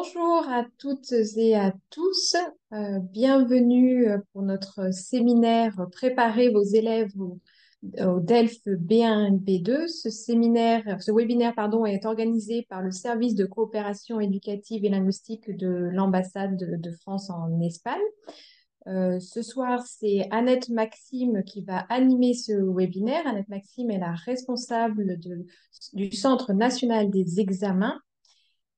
Bonjour à toutes et à tous. Bienvenue pour notre séminaire Préparez vos élèves au DELF B1 et B2. Ce webinaire, pardon, est organisé par le service de coopération éducative et linguistique de l'ambassade de France en Espagne. Ce soir, c'est Annette Maxime qui va animer ce webinaire. Annette Maxime est la responsable du Centre national des examens.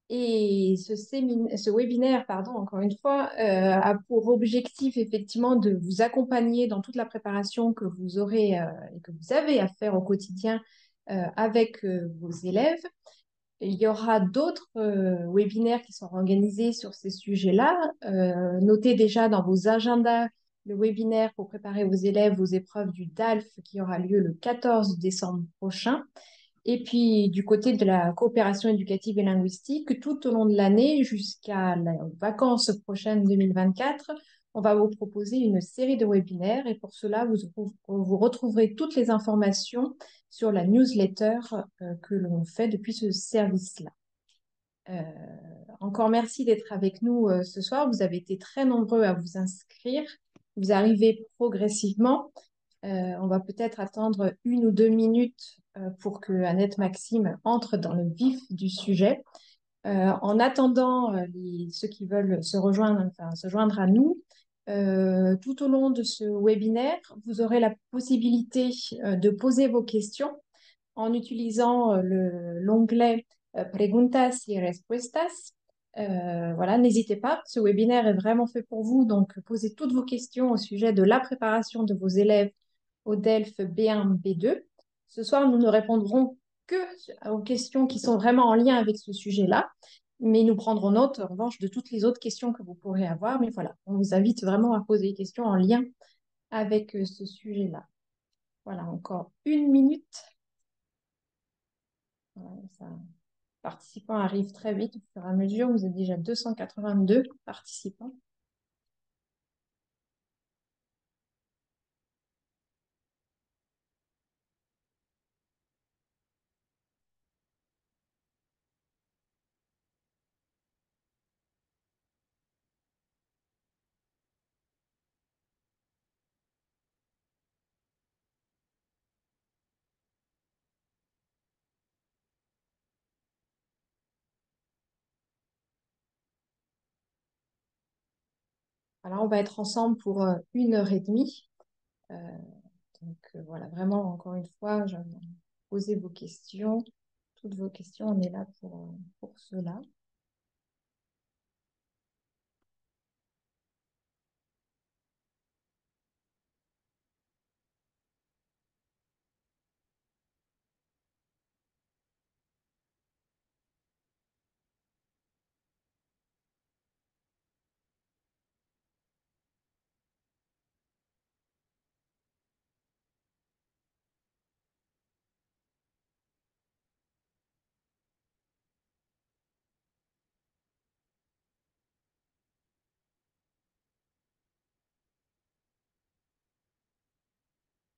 Et ce webinaire, pardon, encore une fois, a pour objectif effectivement de vous accompagner dans toute la préparation que vous aurez et que vous avez à faire au quotidien avec vos élèves. Il y aura d'autres webinaires qui seront organisés sur ces sujets-là. Notez déjà dans vos agendas le webinaire pour préparer vos élèves aux épreuves du DALF qui aura lieu le 14 décembre prochain. Et puis, du côté de la coopération éducative et linguistique, tout au long de l'année, jusqu'à les vacances prochaines 2024, on va vous proposer une série de webinaires. Et pour cela, vous retrouverez toutes les informations sur la newsletter que l'on fait depuis ce service-là. Euh, Encore merci d'être avec nous ce soir. Vous avez été très nombreux à vous inscrire. Vous arrivez progressivement. On va peut-être attendre 1 ou 2 minutes pour que Annette Maxime entre dans le vif du sujet. En attendant, ceux qui veulent se joindre à nous, tout au long de ce webinaire, vous aurez la possibilité de poser vos questions en utilisant l'onglet Preguntas y Respuestas. Voilà, n'hésitez pas, ce webinaire est vraiment fait pour vous, donc posez toutes vos questions au sujet de la préparation de vos élèves au DELF B1, B2. Ce soir, nous ne répondrons que aux questions qui sont vraiment en lien avec ce sujet-là, mais nous prendrons note, en revanche, de toutes les autres questions que vous pourrez avoir. Mais voilà, on vous invite vraiment à poser des questions en lien avec ce sujet-là. Voilà, encore 1 minute. Voilà, ça... Participants arrivent très vite au fur et à mesure. Vous êtes déjà 282 participants. Alors, on va être ensemble pour 1 heure et demie. Euh, voilà, vraiment, encore une fois, posez vos questions. Toutes vos questions, on est là pour cela.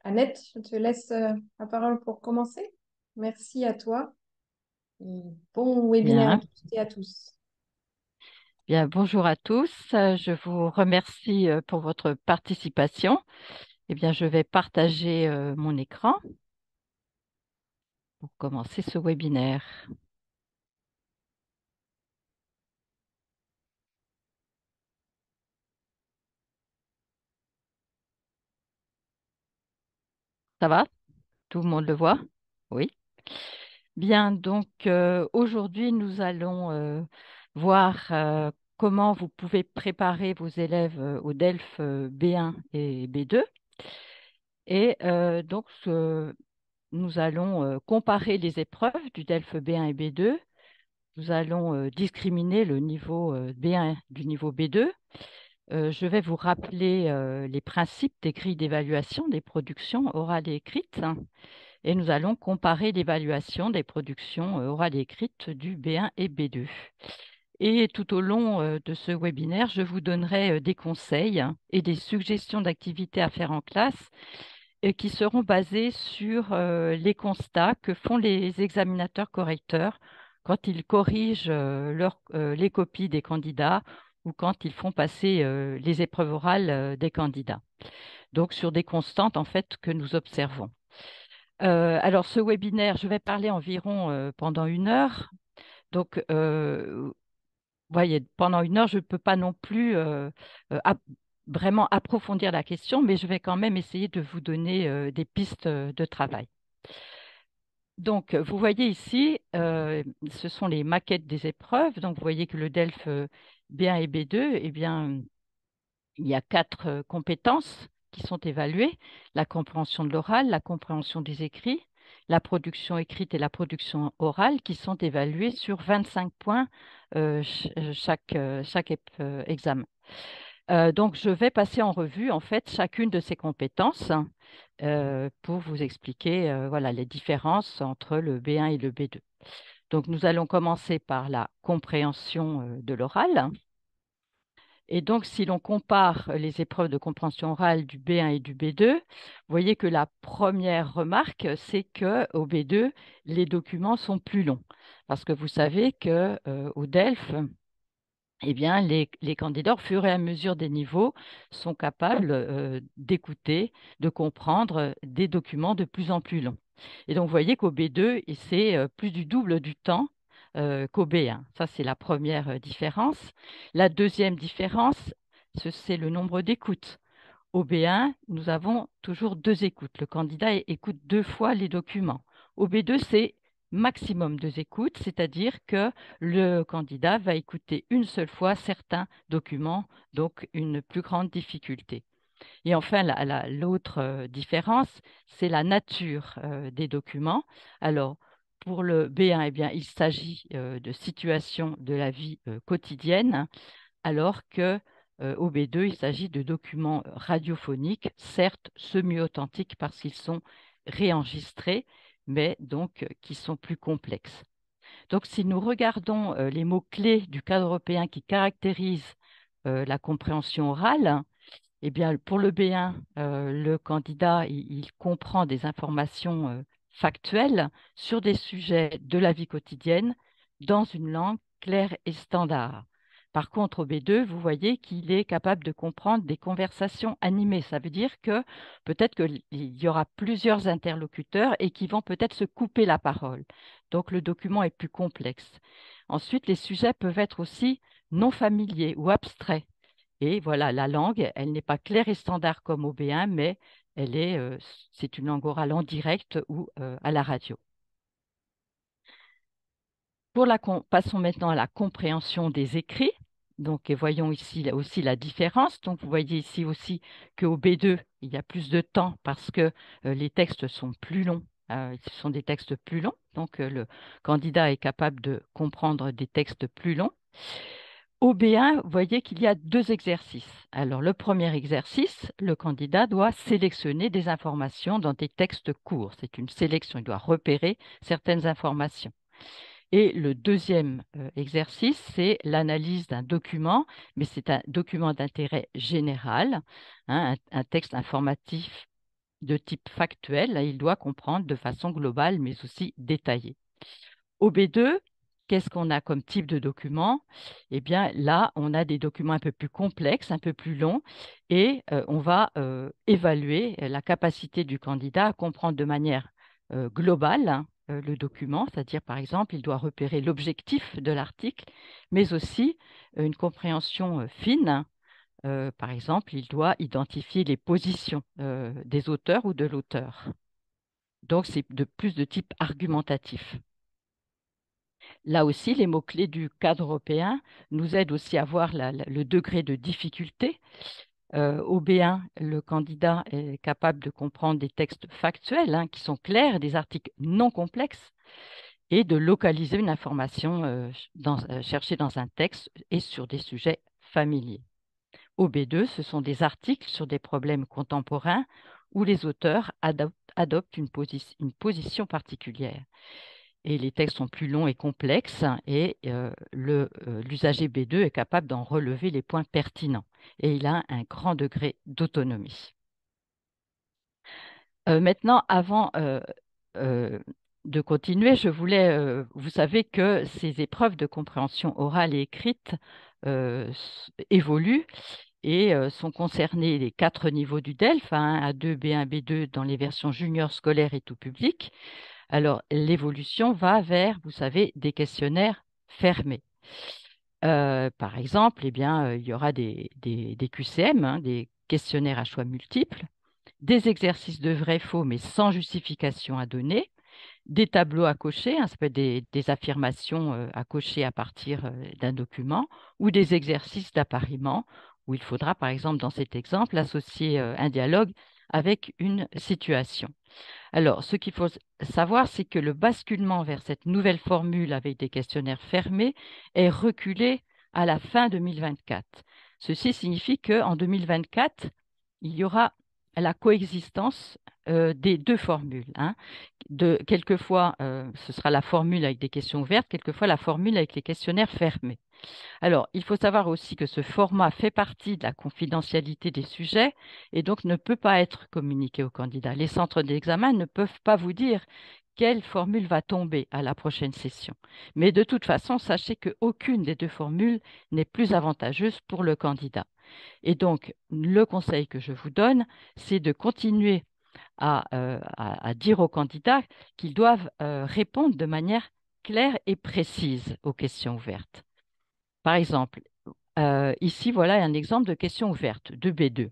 Annette, je te laisse la parole pour commencer. Merci à toi et bon webinaire à Bien, toutes et à tous. bien, bonjour à tous. Je vous remercie pour votre participation. Eh bien, je vais partager mon écran pour commencer ce webinaire. Ça va? Tout le monde le voit? Oui. Bien, donc aujourd'hui, nous allons voir comment vous pouvez préparer vos élèves au DELF B1 et B2. Et nous allons comparer les épreuves du DELF B1 et B2. Nous allons discriminer le niveau B1 du niveau B2. Je vais vous rappeler les principes des grilles d'évaluation des productions orales et écrites, hein, et nous allons comparer l'évaluation des productions orales et écrites du B1 et B2. Et tout au long de ce webinaire, je vous donnerai des conseils, hein, et des suggestions d'activités à faire en classe qui seront basées sur les constats que font les examinateurs correcteurs quand ils corrigent les copies des candidats ou quand ils font passer les épreuves orales des candidats. Donc, sur des constantes, en fait, que nous observons. Alors, ce webinaire, je vais parler environ pendant 1 heure. Donc, voyez, pendant 1 heure, je ne peux pas non plus vraiment approfondir la question, mais je vais quand même essayer de vous donner des pistes de travail. Donc, vous voyez ici, ce sont les maquettes des épreuves. Donc, vous voyez que le DELF B1 et B2, eh bien, il y a 4 compétences qui sont évaluées: la compréhension de l'oral, la compréhension des écrits, la production écrite et la production orale, qui sont évaluées sur 25 points chaque examen. Donc, je vais passer en revue en fait chacune de ces compétences pour vous expliquer voilà, les différences entre le B1 et le B2. Donc, nous allons commencer par la compréhension de l'oral. Et donc, si l'on compare les épreuves de compréhension orale du B1 et du B2, vous voyez que la première remarque, c'est qu'au B2, les documents sont plus longs. Parce que vous savez qu'au DELF, eh bien, les candidats, au fur et à mesure des niveaux, sont capables d'écouter, de comprendre des documents de plus en plus longs. Et donc, vous voyez qu'au B2, c'est plus du double du temps qu'au B1. Ça, c'est la première différence. La deuxième différence, c'est le nombre d'écoutes. Au B1, nous avons toujours 2 écoutes. Le candidat écoute 2 fois les documents. Au B2, c'est maximum 2 écoutes, c'est-à-dire que le candidat va écouter une seule fois certains documents, donc une plus grande difficulté. Et enfin, l'autre différence, c'est la nature des documents. Alors, pour le B1, eh bien, il s'agit de situations de la vie quotidienne, alors que au B2, il s'agit de documents radiophoniques, certes semi-authentiques parce qu'ils sont réenregistrés, mais donc qui sont plus complexes. Donc, si nous regardons les mots-clés du cadre européen qui caractérisent la compréhension orale, eh bien, pour le B1, le candidat, il comprend des informations factuelles sur des sujets de la vie quotidienne dans une langue claire et standard. Par contre, au B2, vous voyez qu'il est capable de comprendre des conversations animées. Ça veut dire que peut-être qu'il y aura plusieurs interlocuteurs et qui vont peut-être se couper la parole. Donc, le document est plus complexe. Ensuite, les sujets peuvent être aussi non familiers ou abstraits. Et voilà, la langue, elle n'est pas claire et standard comme au B1, mais c'est une langue orale en direct ou à la radio. Passons maintenant à la compréhension des écrits. Donc, et voyons ici aussi la différence. Donc, vous voyez ici aussi qu'au B2, il y a plus de temps parce que les textes sont plus longs. Ce sont des textes plus longs. Donc, le candidat est capable de comprendre des textes plus longs. Au B1, vous voyez qu'il y a 2 exercices. Alors, le premier exercice, le candidat doit sélectionner des informations dans des textes courts. C'est une sélection, il doit repérer certaines informations. Et le deuxième exercice, c'est l'analyse d'un document, mais c'est un document d'intérêt général, hein, un texte informatif de type factuel. Là, il doit comprendre de façon globale, mais aussi détaillée. Au B2, qu'est-ce qu'on a comme type de document? Eh bien, là, on a des documents un peu plus complexes, un peu plus longs, et on va évaluer la capacité du candidat à comprendre de manière globale, hein, le document, c'est-à-dire, par exemple, il doit repérer l'objectif de l'article, mais aussi une compréhension fine, hein. Par exemple, il doit identifier les positions des auteurs ou de l'auteur. Donc, c'est plus de type argumentatif. Là aussi, les mots-clés du cadre européen nous aident aussi à voir le degré de difficulté. Au B1, le candidat est capable de comprendre des textes factuels, hein, qui sont clairs, des articles non complexes, et de localiser une information cherchée dans un texte et sur des sujets familiers. Au B2, ce sont des articles sur des problèmes contemporains où les auteurs adoptent une position particulière. Et les textes sont plus longs et complexes, et l'usager B2 est capable d'en relever les points pertinents. Et il a un grand degré d'autonomie. Maintenant, avant de continuer, je voulais, vous savez que ces épreuves de compréhension orale et écrite évoluent et sont concernés les 4 niveaux du DELF, A1, A2, B1, B2 dans les versions juniors scolaires et tout public. Alors, l'évolution va vers, vous savez, des questionnaires fermés. Par exemple, eh bien, il y aura des QCM, hein, des questionnaires à choix multiples, des exercices de vrai-faux, mais sans justification à donner, des tableaux à cocher, hein, ça peut être des affirmations à cocher à partir d'un document, ou des exercices d'appariement, où il faudra, par exemple, dans cet exemple, associer un dialogue avec une situation. Alors, ce qu'il faut savoir, c'est que le basculement vers cette nouvelle formule avec des questionnaires fermés est reculé à la fin 2024. Ceci signifie qu'en 2024, il y aura la coexistence des 2 formules, hein. Quelquefois, ce sera la formule avec des questions ouvertes, quelquefois la formule avec les questionnaires fermés. Alors, il faut savoir aussi que ce format fait partie de la confidentialité des sujets et donc ne peut pas être communiqué aux candidats. Les centres d'examen ne peuvent pas vous dire quelle formule va tomber à la prochaine session. Mais de toute façon, sachez qu'aucune des 2 formules n'est plus avantageuse pour le candidat. Et donc, le conseil que je vous donne, c'est de continuer à dire aux candidats qu'ils doivent répondre de manière claire et précise aux questions ouvertes. Par exemple, ici, voilà un exemple de question ouverte de B2.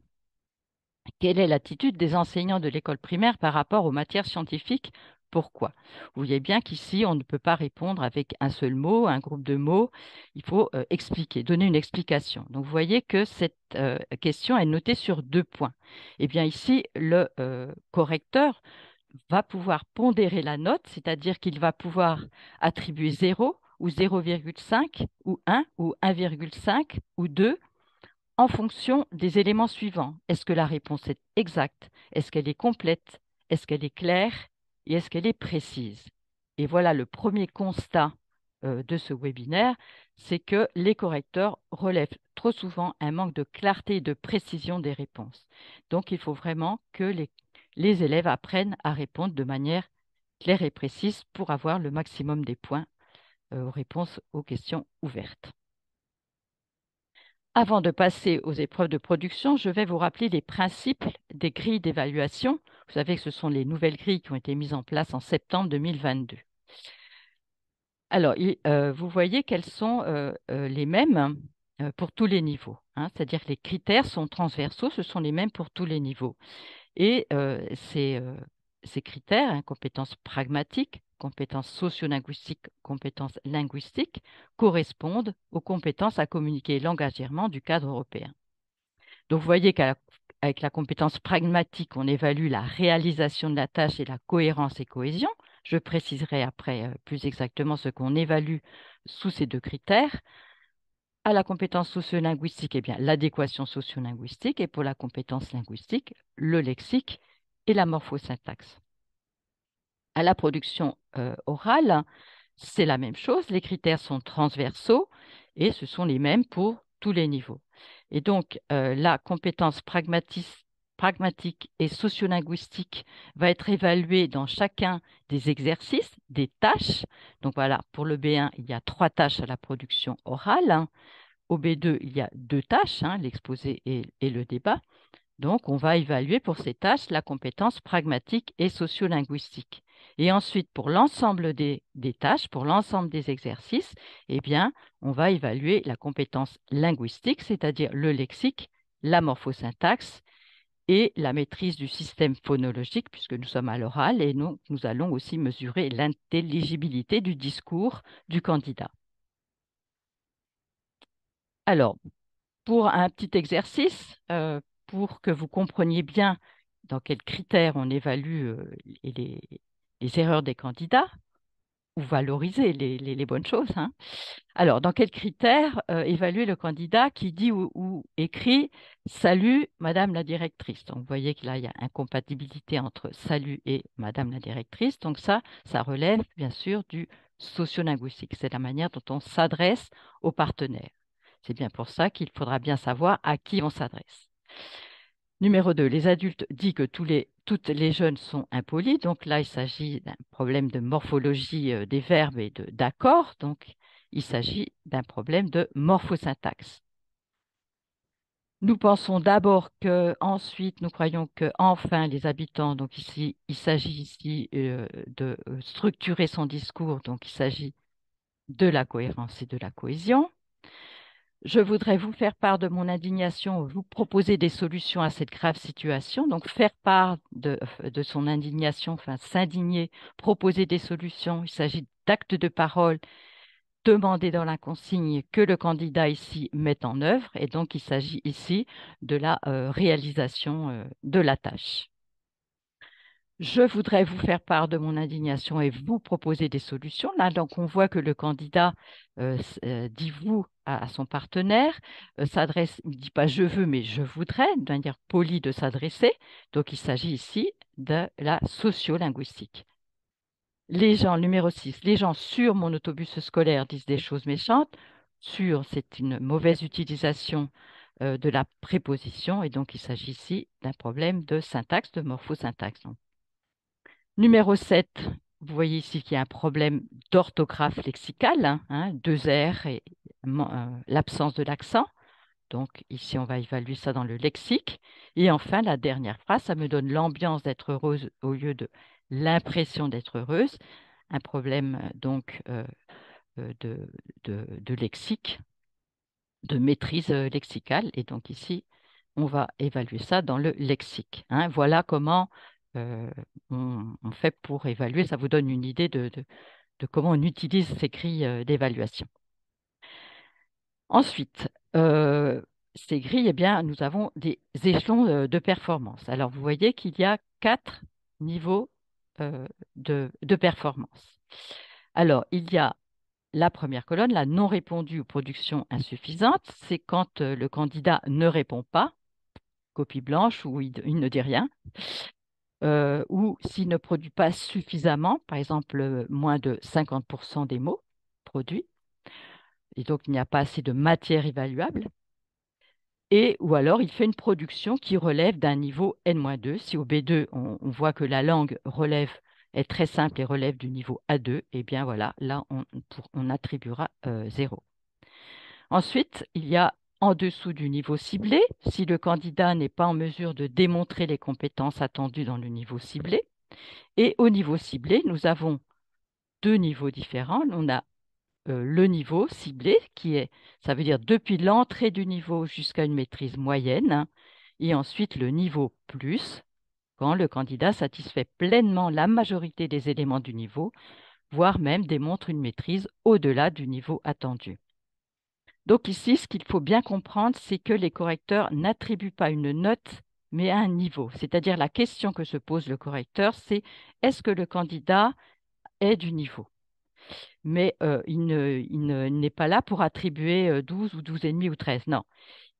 Quelle est l'attitude des enseignants de l'école primaire par rapport aux matières scientifiques? Pourquoi? Vous voyez bien qu'ici, on ne peut pas répondre avec un seul mot, un groupe de mots. Il faut expliquer, donner une explication. Donc, vous voyez que cette question est notée sur 2 points. Eh bien, ici, le correcteur va pouvoir pondérer la note, c'est-à-dire qu'il va pouvoir attribuer 0 ou 0,5 ou 1 ou 1,5 ou 2 en fonction des éléments suivants. Est-ce que la réponse est exacte? Est-ce qu'elle est complète? Est-ce qu'elle est claire? Et est-ce qu'elle est précise? Et voilà le premier constat de ce webinaire, c'est que les correcteurs relèvent trop souvent un manque de clarté et de précision des réponses. Donc, il faut vraiment que les élèves apprennent à répondre de manière claire et précise pour avoir le maximum des points aux réponses aux questions ouvertes. Avant de passer aux épreuves de production, je vais vous rappeler les principes des grilles d'évaluation. Vous savez que ce sont les nouvelles grilles qui ont été mises en place en septembre 2022. Alors, vous voyez qu'elles sont les mêmes pour tous les niveaux, hein. C'est-à-dire que les critères sont transversaux, ce sont les mêmes pour tous les niveaux. Et ces critères, hein, compétences pragmatiques, compétences socio-linguistiques, compétences linguistiques, correspondent aux compétences à communiquer langagièrement du cadre européen. Donc, vous voyez qu'avec la compétence pragmatique, on évalue la réalisation de la tâche et la cohérence et cohésion. Je préciserai après plus exactement ce qu'on évalue sous ces 2 critères. À la compétence socio-linguistique, eh bien, l'adéquation socio-linguistique, et pour la compétence linguistique, le lexique et la morphosyntaxe. À la production orale, c'est la même chose. Les critères sont transversaux et ce sont les mêmes pour tous les niveaux. Et donc, la compétence pragmatique et sociolinguistique va être évaluée dans chacun des exercices, des tâches. Donc voilà, pour le B1, il y a 3 tâches à la production orale. Au B2, il y a 2 tâches, hein, l'exposé et le débat. Donc, on va évaluer pour ces tâches la compétence pragmatique et sociolinguistique. Et ensuite, pour l'ensemble des tâches, pour l'ensemble des exercices, eh bien, on va évaluer la compétence linguistique, c'est-à-dire le lexique, la morphosyntaxe et la maîtrise du système phonologique, puisque nous sommes à l'oral, et nous allons aussi mesurer l'intelligibilité du discours du candidat. Alors, pour un petit exercice, pour que vous compreniez bien dans quels critères on évalue les erreurs des candidats ou valoriser les bonnes choses, hein. Alors, dans quels critères évaluer le candidat qui dit ou écrit «Salut, Madame la directrice». Donc, vous voyez que là, il y a incompatibilité entre «Salut» et «Madame la directrice». Donc, ça relève bien sûr du sociolinguistique. C'est la manière dont on s'adresse aux partenaires. C'est bien pour ça qu'il faudra bien savoir à qui on s'adresse. Numéro 2, les adultes disent que toutes les jeunes sont impolis. Donc là, il s'agit d'un problème de morphologie des verbes et d'accords. Donc, il s'agit d'un problème de morphosyntaxe. Nous pensons d'abord que, ensuite, nous croyons que, enfin, les habitants, donc ici, il s'agit ici de structurer son discours. Donc, il s'agit de la cohérence et de la cohésion. Je voudrais vous faire part de mon indignation, vous proposer des solutions à cette grave situation. Donc, faire part de son indignation, enfin, s'indigner, proposer des solutions. Il s'agit d'actes de parole demandés dans la consigne que le candidat ici met en œuvre. Et donc, il s'agit ici de la réalisation de la tâche. Je voudrais vous faire part de mon indignation et vous proposer des solutions. Là, donc, on voit que le candidat dit vous à son partenaire, s'adresse, il ne dit pas je veux, mais je voudrais, de manière polie de s'adresser. Donc, il s'agit ici de la sociolinguistique. Les gens, numéro 6, les gens sur mon autobus scolaire disent des choses méchantes. Sur, c'est une mauvaise utilisation de la préposition, et donc il s'agit ici d'un problème de syntaxe, de morphosyntaxe. Numéro 7, vous voyez ici qu'il y a un problème d'orthographe lexicale, hein, deux R et l'absence de l'accent. Donc ici, on va évaluer ça dans le lexique. Et enfin, la dernière phrase, ça me donne l'ambiance d'être heureuse au lieu de l'impression d'être heureuse. Un problème donc de, de lexique, de maîtrise lexicale. Et donc ici, on va évaluer ça dans le lexique, hein. Voilà comment on fait pour évaluer. Ça vous donne une idée de comment on utilise ces grilles d'évaluation. Ensuite, ces grilles, eh bien, nous avons des échelons de performance. Alors, vous voyez qu'il y a 4 niveaux de performance. Alors, il y a la première colonne, la non répondue ou production insuffisante. C'est quand le candidat ne répond pas, copie blanche, ou il ne dit rien, ou s'il ne produit pas suffisamment, par exemple, moins de 50% des mots produits, et donc il n'y a pas assez de matière évaluable. Et ou alors il fait une production qui relève d'un niveau N-2. Si au B2, on voit que la langue relève est très simple et relève du niveau A2, eh bien voilà, là on attribuera 0. Ensuite, il y a en dessous du niveau ciblé, si le candidat n'est pas en mesure de démontrer les compétences attendues dans le niveau ciblé. Et au niveau ciblé, nous avons 2 niveaux différents. On a le niveau ciblé, ça veut dire depuis l'entrée du niveau jusqu'à une maîtrise moyenne, hein, et ensuite le niveau plus, quand le candidat satisfait pleinement la majorité des éléments du niveau, voire même démontre une maîtrise au-delà du niveau attendu. Donc ici, ce qu'il faut bien comprendre, c'est que les correcteurs n'attribuent pas une note, mais un niveau. C'est-à-dire la question que se pose le correcteur, c'est est-ce que le candidat est du niveau? Mais il n'est pas là pour attribuer 12 ou 12,5 ou 13. Non,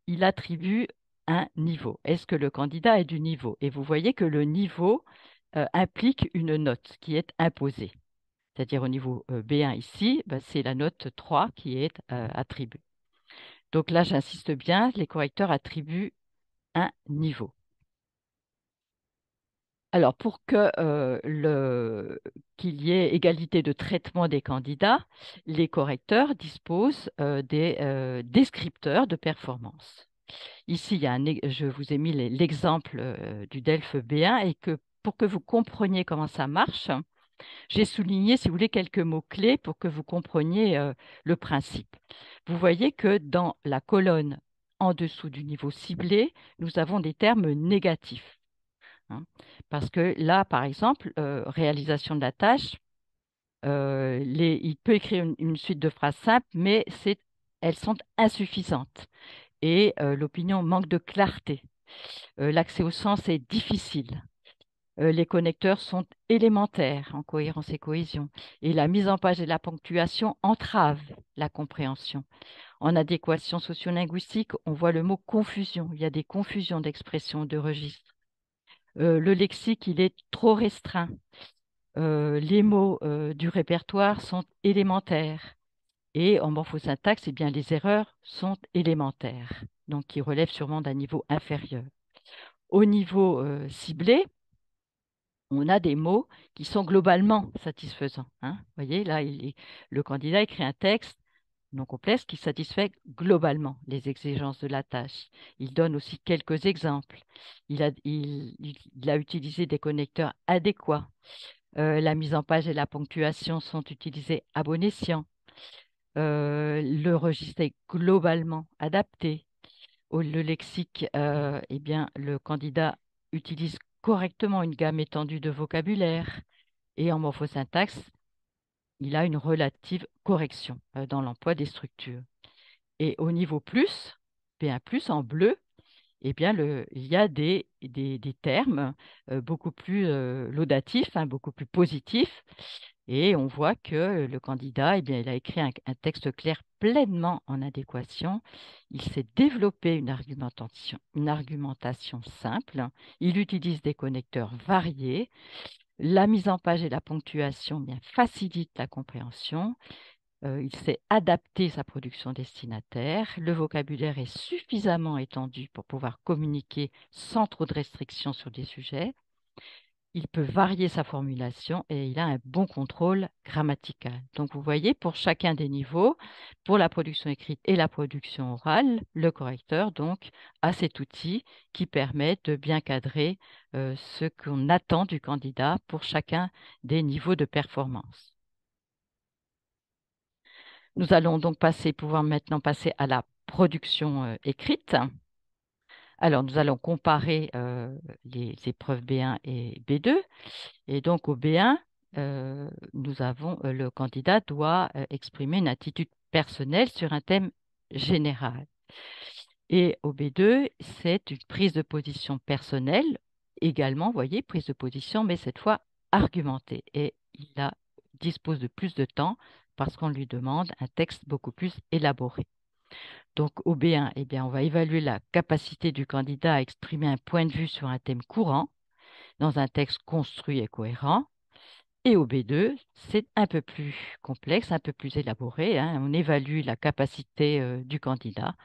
il attribue un niveau. Est-ce que le candidat est du niveau? Et vous voyez que le niveau implique une note qui est imposée. C'est-à-dire au niveau B1 ici, ben, c'est la note 3 qui est attribuée. Donc là, j'insiste bien, les correcteurs attribuent un niveau. Alors, pour que qu'il y ait égalité de traitement des candidats, les correcteurs disposent des descripteurs de performance. Ici, je vous ai mis l'exemple du DELF B1 et que pour que vous compreniez comment ça marche, j'ai souligné, si vous voulez, quelques mots-clés pour que vous compreniez le principe. Vous voyez que dans la colonne en dessous du niveau ciblé, nous avons des termes négatifs, hein. Parce que là, par exemple, réalisation de la tâche, il peut écrire une suite de phrases simples, mais elles sont insuffisantes. Et l'opinion manque de clarté. L'accès au sens est difficile. Les connecteurs sont élémentaires en cohérence et cohésion. Et la mise en page et la ponctuation entravent la compréhension. En adéquation sociolinguistique, on voit le mot confusion. Il y a des confusions d'expression, de registres. Le lexique, il est trop restreint. Les mots du répertoire sont élémentaires. Et en morphosyntaxe, eh bien, les erreurs sont élémentaires, donc qui relèvent sûrement d'un niveau inférieur. Au niveau ciblé, on a des mots qui sont globalement satisfaisants, hein. Vous voyez, là, le candidat écrit un texte non complexe qui satisfait globalement les exigences de la tâche. Il donne aussi quelques exemples. Il a utilisé des connecteurs adéquats. La mise en page et la ponctuation sont utilisées à bon escient. Le registre est globalement adapté. Le lexique, eh bien, le candidat utilise correctement une gamme étendue de vocabulaire. Et en morphosyntaxe, il a une relative correction dans l'emploi des structures. Et au niveau plus, P1+, en bleu, eh bien, il y a des termes beaucoup plus laudatifs, hein, beaucoup plus positifs. Et on voit que le candidat, eh bien, il a écrit un texte clair pleinement en adéquation. Il s'est développé une argumentation simple. Il utilise des connecteurs variés. La mise en page et la ponctuation bien, facilitent la compréhension. Il sait adapter sa production destinataire. Le vocabulaire est suffisamment étendu pour pouvoir communiquer sans trop de restrictions sur des sujets. Il peut varier sa formulation et il a un bon contrôle grammatical. Donc, vous voyez, pour chacun des niveaux, pour la production écrite et la production orale, le correcteur donc a cet outil qui permet de bien cadrer ce qu'on attend du candidat pour chacun des niveaux de performance. Nous allons donc pouvoir maintenant passer à la production écrite. Alors, nous allons comparer les épreuves B1 et B2. Et donc, au B1, le candidat doit exprimer une attitude personnelle sur un thème général. Et au B2, c'est une prise de position personnelle, également, vous voyez, prise de position, mais cette fois argumentée. Et dispose de plus de temps parce qu'on lui demande un texte beaucoup plus élaboré. Donc, au B1, eh bien, on va évaluer la capacité du candidat à exprimer un point de vue sur un thème courant dans un texte construit et cohérent. Et au B2, c'est un peu plus complexe, un peu plus élaboré, hein. On évalue la capacité du candidat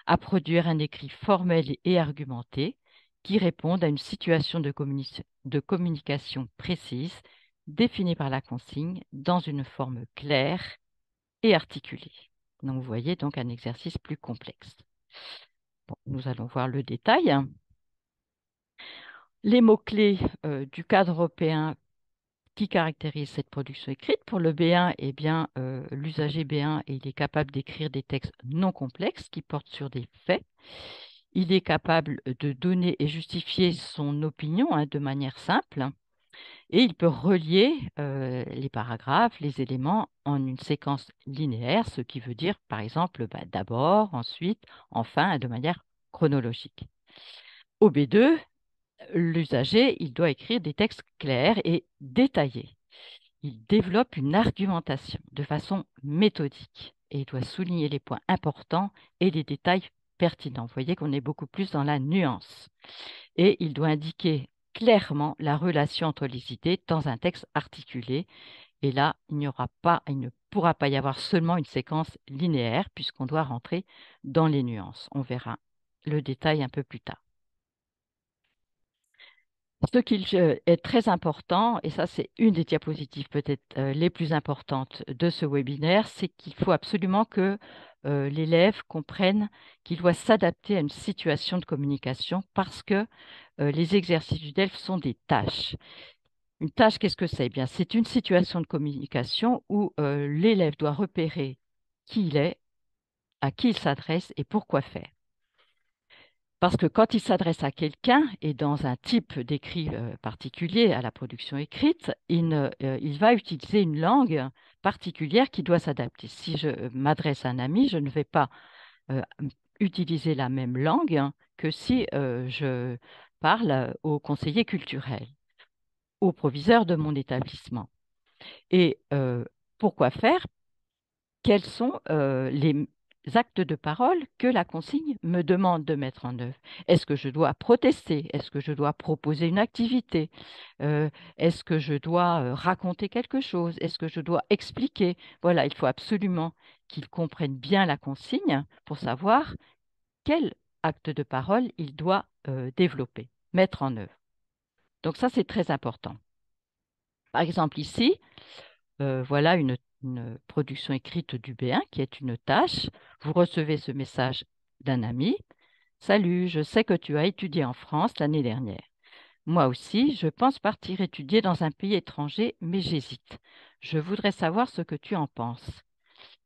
à produire un écrit formel et argumenté qui réponde à une situation de communication précise définie par la consigne dans une forme claire et articulée. Donc, vous voyez donc un exercice plus complexe. Bon, nous allons voir le détail. Les mots-clés du cadre européen qui caractérise cette production écrite. Pour le B1, eh bien, l'usager B1, il est capable d'écrire des textes non complexes qui portent sur des faits. Il est capable de donner et justifier son opinion, hein, de manière simple. Et il peut relier les paragraphes, les éléments en une séquence linéaire, ce qui veut dire, par exemple, d'abord, ensuite, enfin, de manière chronologique. Au B2, l'usager, il doit écrire des textes clairs et détaillés. Il développe une argumentation de façon méthodique et il doit souligner les points importants et les détails pertinents. Vous voyez qu'on est beaucoup plus dans la nuance. Et il doit indiquer clairement la relation entre les idées dans un texte articulé. Et là, il ne pourra pas y avoir seulement une séquence linéaire puisqu'on doit rentrer dans les nuances. On verra le détail un peu plus tard. Ce qui est très important, et ça c'est une des diapositives peut-être les plus importantes de ce webinaire, c'est qu'il faut absolument que l'élève comprenne qu'il doit s'adapter à une situation de communication parce que les exercices du DELF sont des tâches. Une tâche, qu'est-ce que c'est? Eh bien, c'est une situation de communication où l'élève doit repérer qui il est, à qui il s'adresse et pourquoi faire. Parce que quand il s'adresse à quelqu'un et dans un type d'écrit particulier à la production écrite, il va utiliser une langue particulière qui doit s'adapter. Si je m'adresse à un ami, je ne vais pas euh, utiliser la même langue, hein, que si je parle au conseiller culturel, au proviseur de mon établissement. Et pourquoi faire? Quels sont les actes de parole que la consigne me demande de mettre en œuvre? Est-ce que je dois protester? Est-ce que je dois proposer une activité? Est-ce que je dois raconter quelque chose? Est-ce que je dois expliquer? Voilà, il faut absolument qu'ils comprennent bien la consigne pour savoir quel acte de parole il doit développer. mettre en œuvre. Donc ça, c'est très important. Par exemple, ici, voilà une production écrite du B1 qui est une tâche. Vous recevez ce message d'un ami. Salut, je sais que tu as étudié en France l'année dernière. Moi aussi, je pense partir étudier dans un pays étranger, mais j'hésite. Je voudrais savoir ce que tu en penses.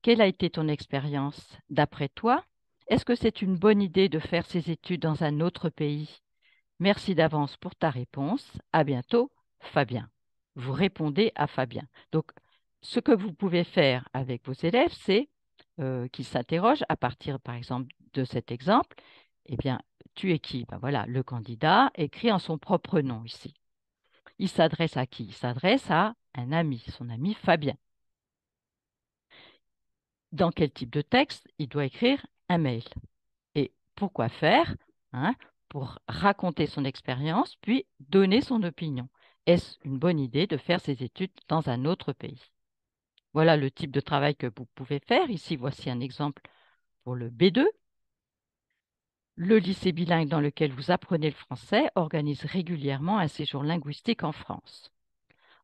Quelle a été ton expérience? D'après toi, est-ce que c'est une bonne idée de faire ses études dans un autre pays? Merci d'avance pour ta réponse. À bientôt, Fabien. Vous répondez à Fabien. Donc, ce que vous pouvez faire avec vos élèves, c'est qu'ils s'interrogent à partir, par exemple, de cet exemple. Eh bien, tu es qui? Ben voilà, le candidat écrit en son propre nom ici. Il s'adresse à qui? Il s'adresse à un ami, son ami Fabien. Dans quel type de texte? Il doit écrire un mail. Et pourquoi faire? Hein, pour raconter son expérience, puis donner son opinion. Est-ce une bonne idée de faire ses études dans un autre pays? Voilà le type de travail que vous pouvez faire. Ici, voici un exemple pour le B2. Le lycée bilingue dans lequel vous apprenez le français organise régulièrement un séjour linguistique en France.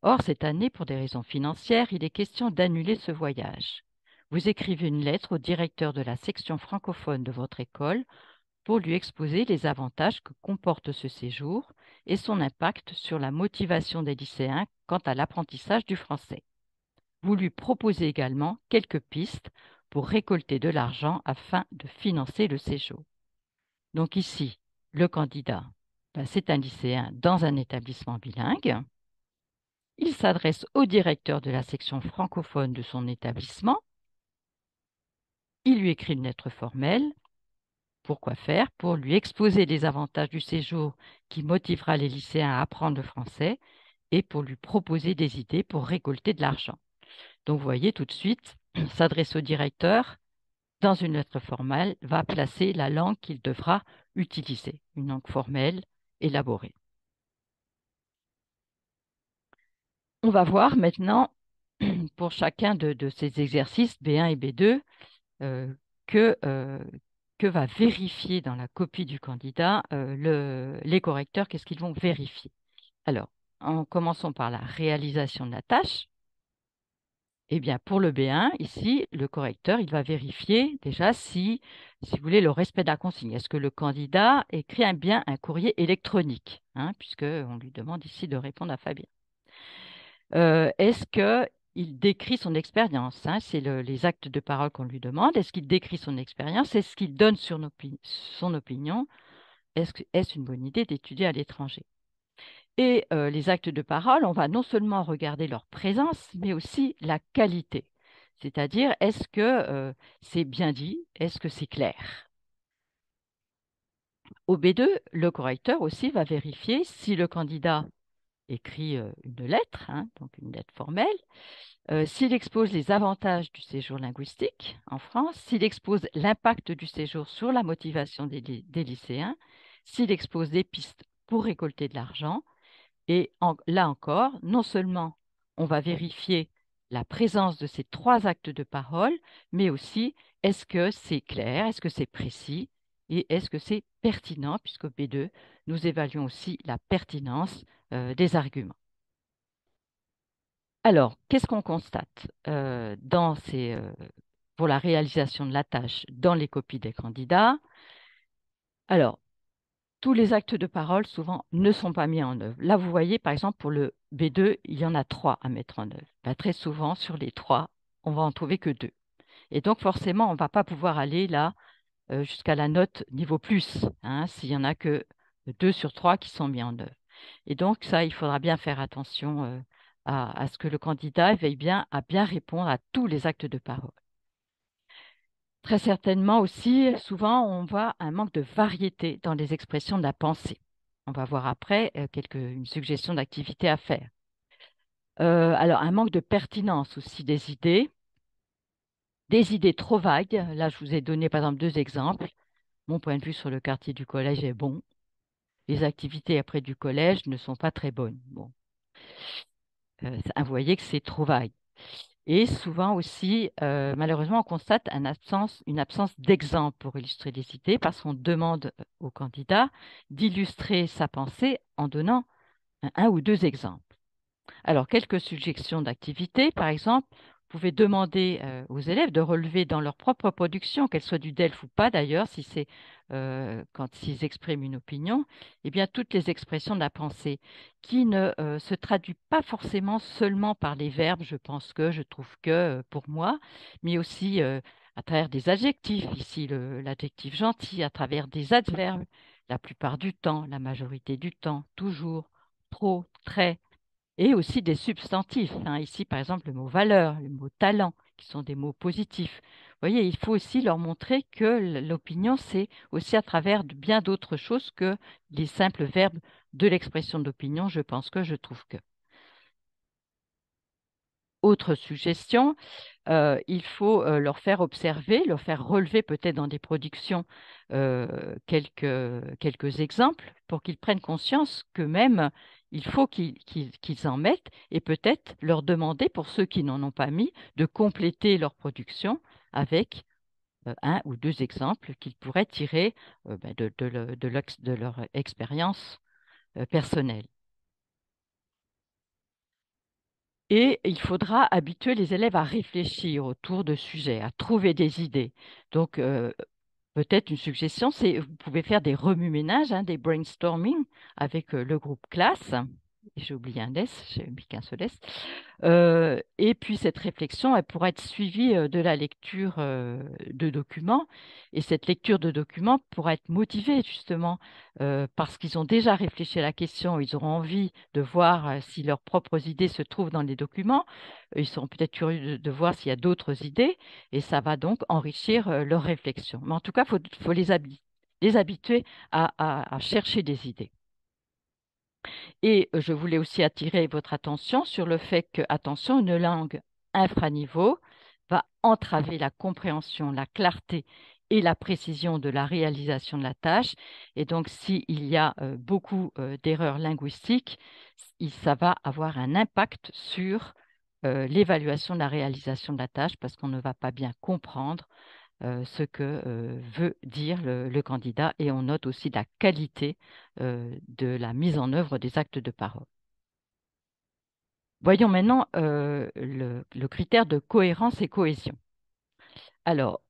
Or, cette année, pour des raisons financières, il est question d'annuler ce voyage. Vous écrivez une lettre au directeur de la section francophone de votre école pour lui exposer les avantages que comporte ce séjour et son impact sur la motivation des lycéens quant à l'apprentissage du français. Vous lui proposez également quelques pistes pour récolter de l'argent afin de financer le séjour. Donc ici, le candidat, c'est un lycéen dans un établissement bilingue. Il s'adresse au directeur de la section francophone de son établissement. Il lui écrit une lettre formelle. Pourquoi faire? Pour lui exposer les avantages du séjour qui motivera les lycéens à apprendre le français et pour lui proposer des idées pour récolter de l'argent. Donc, vous voyez tout de suite, s'adresse au directeur dans une lettre formelle, va placer la langue qu'il devra utiliser, une langue formelle, élaborée. On va voir maintenant, pour chacun de ces exercices, B1 et B2, euh, que, euh, que va vérifier dans la copie du candidat les correcteurs, qu'est-ce qu'ils vont vérifier. Alors, en commençant par la réalisation de la tâche, eh bien, pour le B1, ici, le correcteur, il va vérifier déjà si vous voulez, le respect de la consigne. Est-ce que le candidat écrit bien un courrier électronique, hein, puisqu'on lui demande ici de répondre à Fabien. Est-ce qu'il décrit son expérience, hein, c'est les actes de parole qu'on lui demande. Est-ce qu'il décrit son expérience? Est-ce qu'il donne son opinion? Est-ce une bonne idée d'étudier à l'étranger? Et les actes de parole, on va non seulement regarder leur présence, mais aussi la qualité. C'est-à-dire, est-ce que c'est bien dit? Est-ce que c'est clair? Au B2, le correcteur aussi va vérifier si le candidat écrit une lettre, hein, donc une lettre formelle, s'il expose les avantages du séjour linguistique en France, s'il expose l'impact du séjour sur la motivation des lycéens, s'il expose des pistes pour récolter de l'argent. Et là encore, non seulement on va vérifier la présence de ces trois actes de parole, mais aussi est-ce que c'est clair, est-ce que c'est précis et est-ce que c'est pertinent, puisqu'au B2, nous évaluons aussi la pertinence des arguments. Alors, qu'est-ce qu'on constate pour la réalisation de la tâche dans les copies des candidats? Alors, tous les actes de parole, souvent, ne sont pas mis en œuvre. Là, vous voyez, par exemple, pour le B2, il y en a trois à mettre en œuvre. Ben, très souvent, sur les trois, on va en trouver que deux. Et donc, forcément, on ne va pas pouvoir aller là jusqu'à la note niveau plus, hein, s'il y en a que 2 sur 3 qui sont mis en œuvre. Et donc, ça, il faudra bien faire attention à ce que le candidat veille bien à bien répondre à tous les actes de parole. Très certainement aussi, souvent, on voit un manque de variété dans les expressions de la pensée. On va voir après une suggestion d'activité à faire. Alors, un manque de pertinence aussi des idées trop vagues. Là, je vous ai donné par exemple 2 exemples. Mon point de vue sur le quartier du collège est bon. Les activités après du collège ne sont pas très bonnes. Bon, vous voyez que c'est trop vague. Et souvent aussi, malheureusement, on constate une absence d'exemple pour illustrer les idées parce qu'on demande au candidat d'illustrer sa pensée en donnant un ou deux exemples. Alors, quelques suggestions d'activités, par exemple, vous pouvez demander aux élèves de relever dans leur propre production, qu'elle soit du DELF ou pas d'ailleurs, si c'est quand ils expriment une opinion, eh bien toutes les expressions de la pensée qui ne se traduisent pas forcément seulement par les verbes, je pense que, je trouve que, pour moi, mais aussi à travers des adjectifs, ici l'adjectif gentil, à travers des adverbes, la plupart du temps, la majorité du temps, toujours, trop, très et aussi des substantifs, hein. Ici, par exemple, le mot valeur, le mot talent, qui sont des mots positifs. Vous voyez, il faut aussi leur montrer que l'opinion, c'est aussi à travers bien d'autres choses que les simples verbes de l'expression d'opinion. Je pense que, je trouve que. Autre suggestion, il faut leur faire observer, leur faire relever peut-être dans des productions quelques exemples pour qu'ils prennent conscience qu'eux-mêmes, il faut qu'ils en mettent et peut-être leur demander, pour ceux qui n'en ont pas mis, de compléter leur production avec un ou deux exemples qu'ils pourraient tirer de leur expérience personnelle. Et il faudra habituer les élèves à réfléchir autour de sujets, à trouver des idées. Donc, peut-être une suggestion, c'est vous pouvez faire des remue-ménages, hein, des brainstorming avec le groupe classe. J'ai oublié un S, j'ai mis qu'un seul S. Et puis cette réflexion, elle pourra être suivie de la lecture de documents. Et cette lecture de documents pourra être motivée justement parce qu'ils ont déjà réfléchi à la question, ils auront envie de voir si leurs propres idées se trouvent dans les documents. Ils seront peut-être curieux de voir s'il y a d'autres idées et ça va donc enrichir leur réflexion. Mais en tout cas, faut les habituer à chercher des idées. Et je voulais aussi attirer votre attention sur le fait que, attention, une langue infraniveau va entraver la compréhension, la clarté et la précision de la réalisation de la tâche. Et donc, s'il y a beaucoup d'erreurs linguistiques, ça va avoir un impact sur l'évaluation de la réalisation de la tâche parce qu'on ne va pas bien comprendre ce que veut dire le candidat et on note aussi la qualité de la mise en œuvre des actes de parole. Voyons maintenant le critère de cohérence et cohésion. Alors,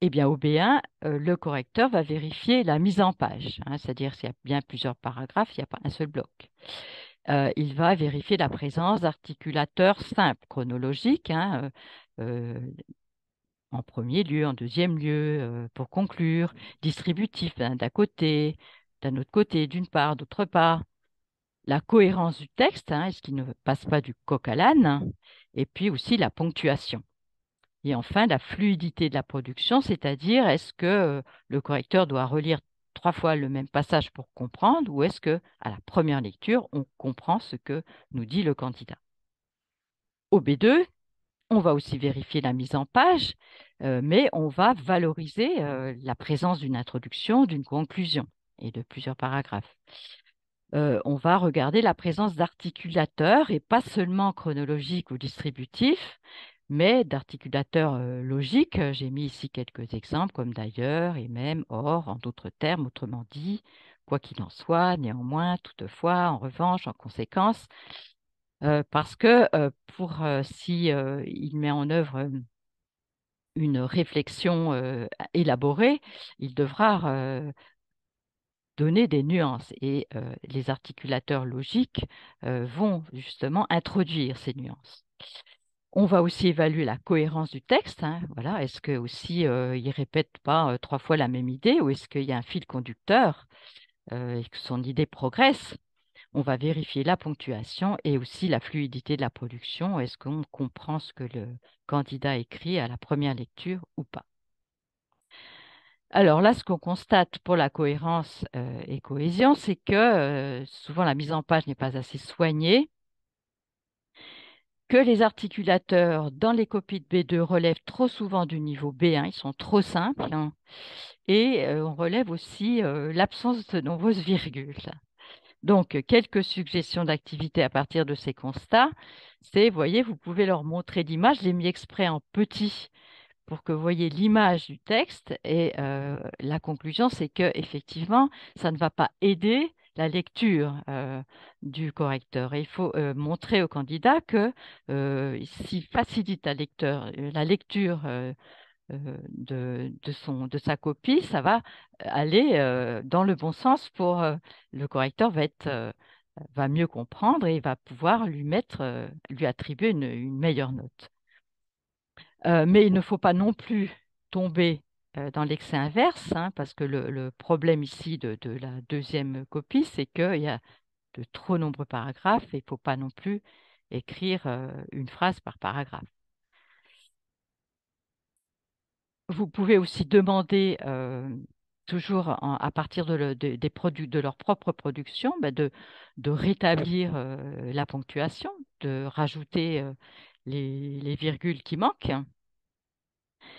eh bien, au B1, le correcteur va vérifier la mise en page, hein, c'est-à-dire s'il y a bien plusieurs paragraphes, il n'y a pas un seul bloc. Il va vérifier la présence d'articulateurs simples, chronologiques, hein, en premier lieu, en deuxième lieu, pour conclure, distributif d'un côté, d'un autre côté, d'une part, d'autre part, la cohérence du texte, hein, est-ce qu'il ne passe pas du coq à l'âne, et puis aussi la ponctuation. Et enfin, la fluidité de la production, c'est-à-dire est-ce que le correcteur doit relire 3 fois le même passage pour comprendre, ou est-ce que à la première lecture, on comprend ce que nous dit le candidat. Au B2, on va aussi vérifier la mise en page, mais on va valoriser la présence d'une introduction, d'une conclusion et de plusieurs paragraphes. On va regarder la présence d'articulateurs et pas seulement chronologiques ou distributifs, mais d'articulateurs logiques. J'ai mis ici quelques exemples comme d'ailleurs et même, or, en d'autres termes, autrement dit, quoi qu'il en soit, néanmoins, toutefois, en revanche, en conséquence, parce que si il met en œuvre une réflexion élaborée, il devra donner des nuances et les articulateurs logiques vont justement introduire ces nuances. On va aussi évaluer la cohérence du texte, hein, voilà, est-ce que aussi il répète pas 3 fois la même idée ou est-ce qu'il y a un fil conducteur et que son idée progresse? On va vérifier la ponctuation et aussi la fluidité de la production. Est-ce qu'on comprend ce que le candidat écrit à la première lecture ou pas? Alors là, ce qu'on constate pour la cohérence et cohésion, c'est que souvent la mise en page n'est pas assez soignée, que les articulateurs dans les copies de B2 relèvent trop souvent du niveau B1, ils sont trop simples, hein, et on relève aussi l'absence de nombreuses virgules. Donc, quelques suggestions d'activités à partir de ces constats, c'est, vous voyez, vous pouvez leur montrer l'image, je l'ai mis exprès en petit pour que vous voyez l'image du texte et la conclusion, c'est que effectivement, ça ne va pas aider la lecture du correcteur. Et il faut montrer au candidat que s'il facilite la lecture de sa copie, ça va aller dans le bon sens pour le correcteur va mieux comprendre et va pouvoir lui attribuer une meilleure note. Mais il ne faut pas non plus tomber dans l'excès inverse, hein, parce que le problème ici de la deuxième copie, c'est qu'il y a de trop nombreux paragraphes et il ne faut pas non plus écrire une phrase par paragraphe. Vous pouvez aussi demander, toujours à partir de leur propre production, bah, de rétablir la ponctuation, de rajouter les virgules qui manquent.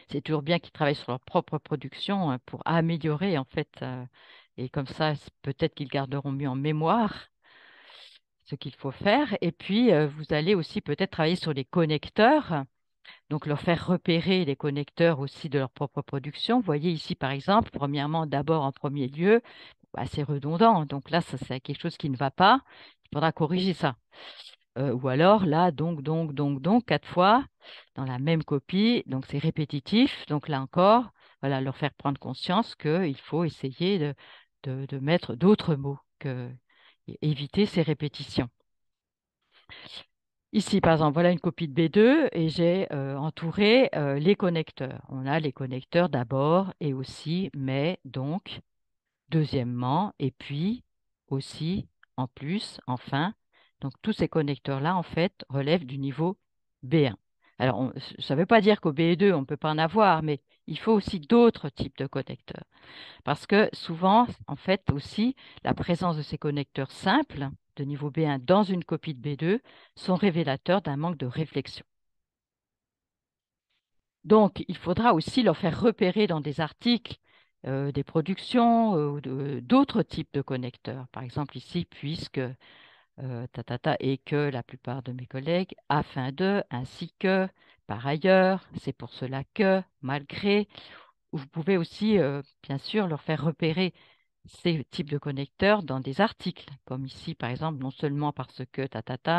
C'est toujours bien qu'ils travaillent sur leur propre production pour améliorer en fait, et comme ça, peut-être qu'ils garderont mieux en mémoire ce qu'il faut faire. Et puis, vous allez aussi peut-être travailler sur les connecteurs, donc leur faire repérer les connecteurs aussi de leur propre production. Vous voyez ici, par exemple, premièrement, d'abord en premier lieu, bah, c'est redondant. Donc là, ça, c'est quelque chose qui ne va pas. Il faudra corriger ça. Ou alors là, donc, 4 fois dans la même copie. Donc c'est répétitif. Donc là encore, voilà, leur faire prendre conscience qu'il faut essayer de mettre d'autres mots et éviter ces répétitions. Ici, par exemple, voilà une copie de B2 et j'ai entouré les connecteurs. On a les connecteurs d'abord et aussi, mais, donc, deuxièmement, et puis aussi, en plus, enfin. Donc, tous ces connecteurs-là, en fait, relèvent du niveau B1. Alors, ça ne veut pas dire qu'au B2, on ne peut pas en avoir, mais il faut aussi d'autres types de connecteurs. Parce que souvent, en fait, aussi, la présence de ces connecteurs simples de niveau B1 dans une copie de B2 sont révélateurs d'un manque de réflexion. Donc, il faudra aussi leur faire repérer dans des articles, des productions, d'autres types de connecteurs. Par exemple, ici, puisque, et que la plupart de mes collègues, afin de, ainsi que, par ailleurs, c'est pour cela que, malgré. Vous pouvez aussi, bien sûr, leur faire repérer ces types de connecteurs dans des articles, comme ici, par exemple, non seulement parce que,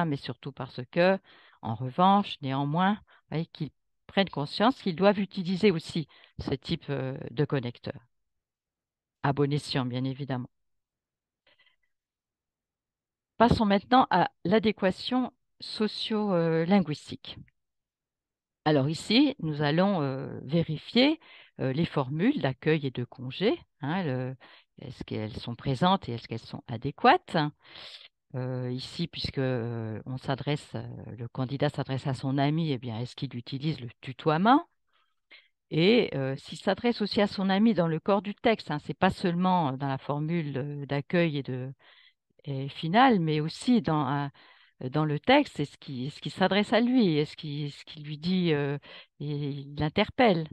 mais surtout parce que, en revanche, néanmoins, vous voyez, qu'ils prennent conscience qu'ils doivent utiliser aussi ce type de connecteur, à bon escient, bien évidemment. Passons maintenant à l'adéquation socio-linguistique. Alors ici, nous allons vérifier les formules d'accueil et de congé. Hein, est-ce qu'elles sont présentes et est-ce qu'elles sont adéquates? Ici, puisque le candidat s'adresse à son ami, eh bien, est-ce qu'il utilise le tutoiement? Et s'il s'adresse aussi à son ami dans le corps du texte, hein, c'est pas seulement dans la formule d'accueil et finale, mais aussi dans le texte, est-ce qu'il s'adresse à lui? Est-ce qu'il lui dit, il l'interpelle?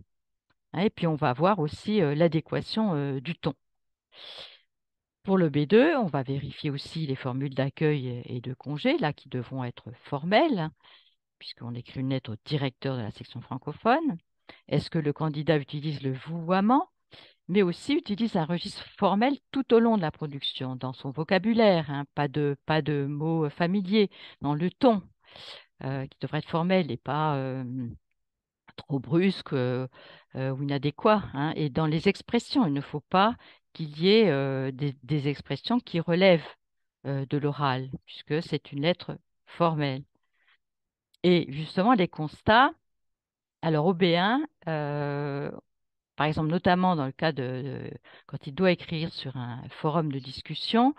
Hein, et puis on va voir aussi l'adéquation du ton. Pour le B2, on va vérifier aussi les formules d'accueil et de congé, là, qui devront être formelles, puisqu'on écrit une lettre au directeur de la section francophone. Est-ce que le candidat utilise le vouvoiement, mais aussi utilise un registre formel tout au long de la production, dans son vocabulaire, hein, pas de mots familiers, dans le ton, qui devrait être formel et pas trop brusque ou inadéquat, hein. Et dans les expressions, il ne faut pas qu'il y ait des expressions qui relèvent de l'oral, puisque c'est une lettre formelle. Et justement, les constats, alors au B1, par exemple, notamment dans le cas quand il doit écrire sur un forum de discussion,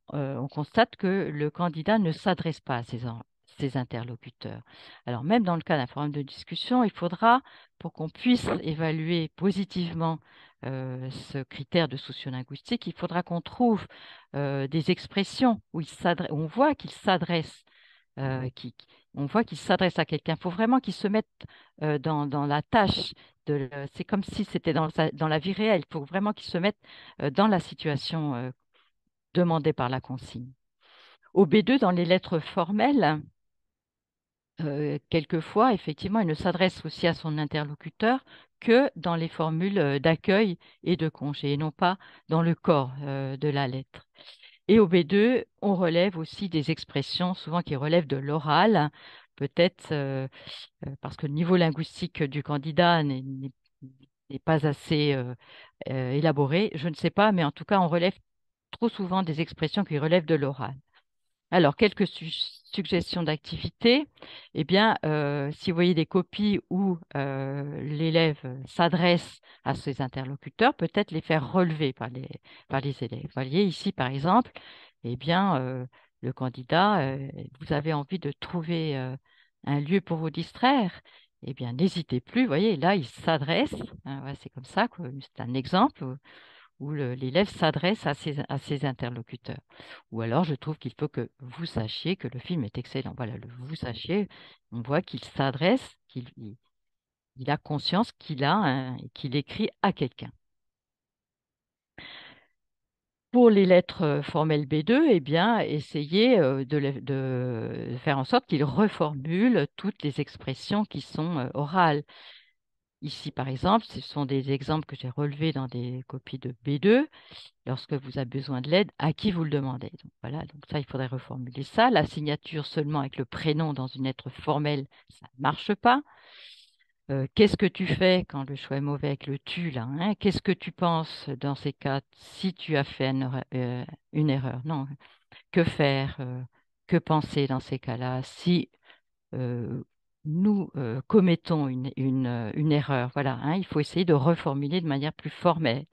on constate que le candidat ne s'adresse pas à ses interlocuteurs. Alors même dans le cas d'un forum de discussion, il faudra, pour qu'on puisse évaluer positivement ce critère de sociolinguistique, il faudra qu'on trouve des expressions où on voit qu'il s'adresse. On voit qu'il s'adresse à quelqu'un. Il faut vraiment qu'il se mette dans la tâche. C'est comme si c'était dans la vie réelle. Il faut vraiment qu'il se mette dans la situation demandée par la consigne. Au B2, dans les lettres formelles, quelquefois, effectivement, il ne s'adresse aussi à son interlocuteur que dans les formules d'accueil et de congé, et non pas dans le corps de la lettre. Et au B2, on relève aussi des expressions souvent qui relèvent de l'oral, peut-être parce que le niveau linguistique du candidat n'est pas assez élaboré. Je ne sais pas, mais en tout cas, on relève trop souvent des expressions qui relèvent de l'oral. Alors, quelques suggestions d'activités. Eh bien, si vous voyez des copies où l'élève s'adresse à ses interlocuteurs, peut-être les faire relever par les élèves. Vous voyez ici, par exemple, eh bien, le candidat, vous avez envie de trouver un lieu pour vous distraire. Eh bien, n'hésitez plus. Vous voyez, là, il s'adresse. Hein, voilà, c'est comme ça, quoi. C'est un exemple où l'élève s'adresse à ses interlocuteurs. Ou alors, je trouve qu'il faut que vous sachiez que le film est excellent. Voilà, le vous sachiez, on voit qu'il s'adresse, il a conscience qu'il écrit à quelqu'un. Pour les lettres formelles B2, eh bien, essayez de faire en sorte qu'il reformule toutes les expressions qui sont orales. Ici, par exemple, ce sont des exemples que j'ai relevés dans des copies de B2. Lorsque vous avez besoin de l'aide, à qui vous le demandez. Donc voilà, donc ça, il faudrait reformuler ça. La signature seulement avec le prénom dans une lettre formelle, ça ne marche pas. Qu'est-ce que tu fais quand le choix est mauvais avec le tu là, hein? Qu'est-ce que tu penses dans ces cas si tu as fait une erreur? Non. Que faire? Que penser dans ces cas-là si euh, nous commettons une erreur? Voilà, hein, il faut essayer de reformuler de manière plus formelle.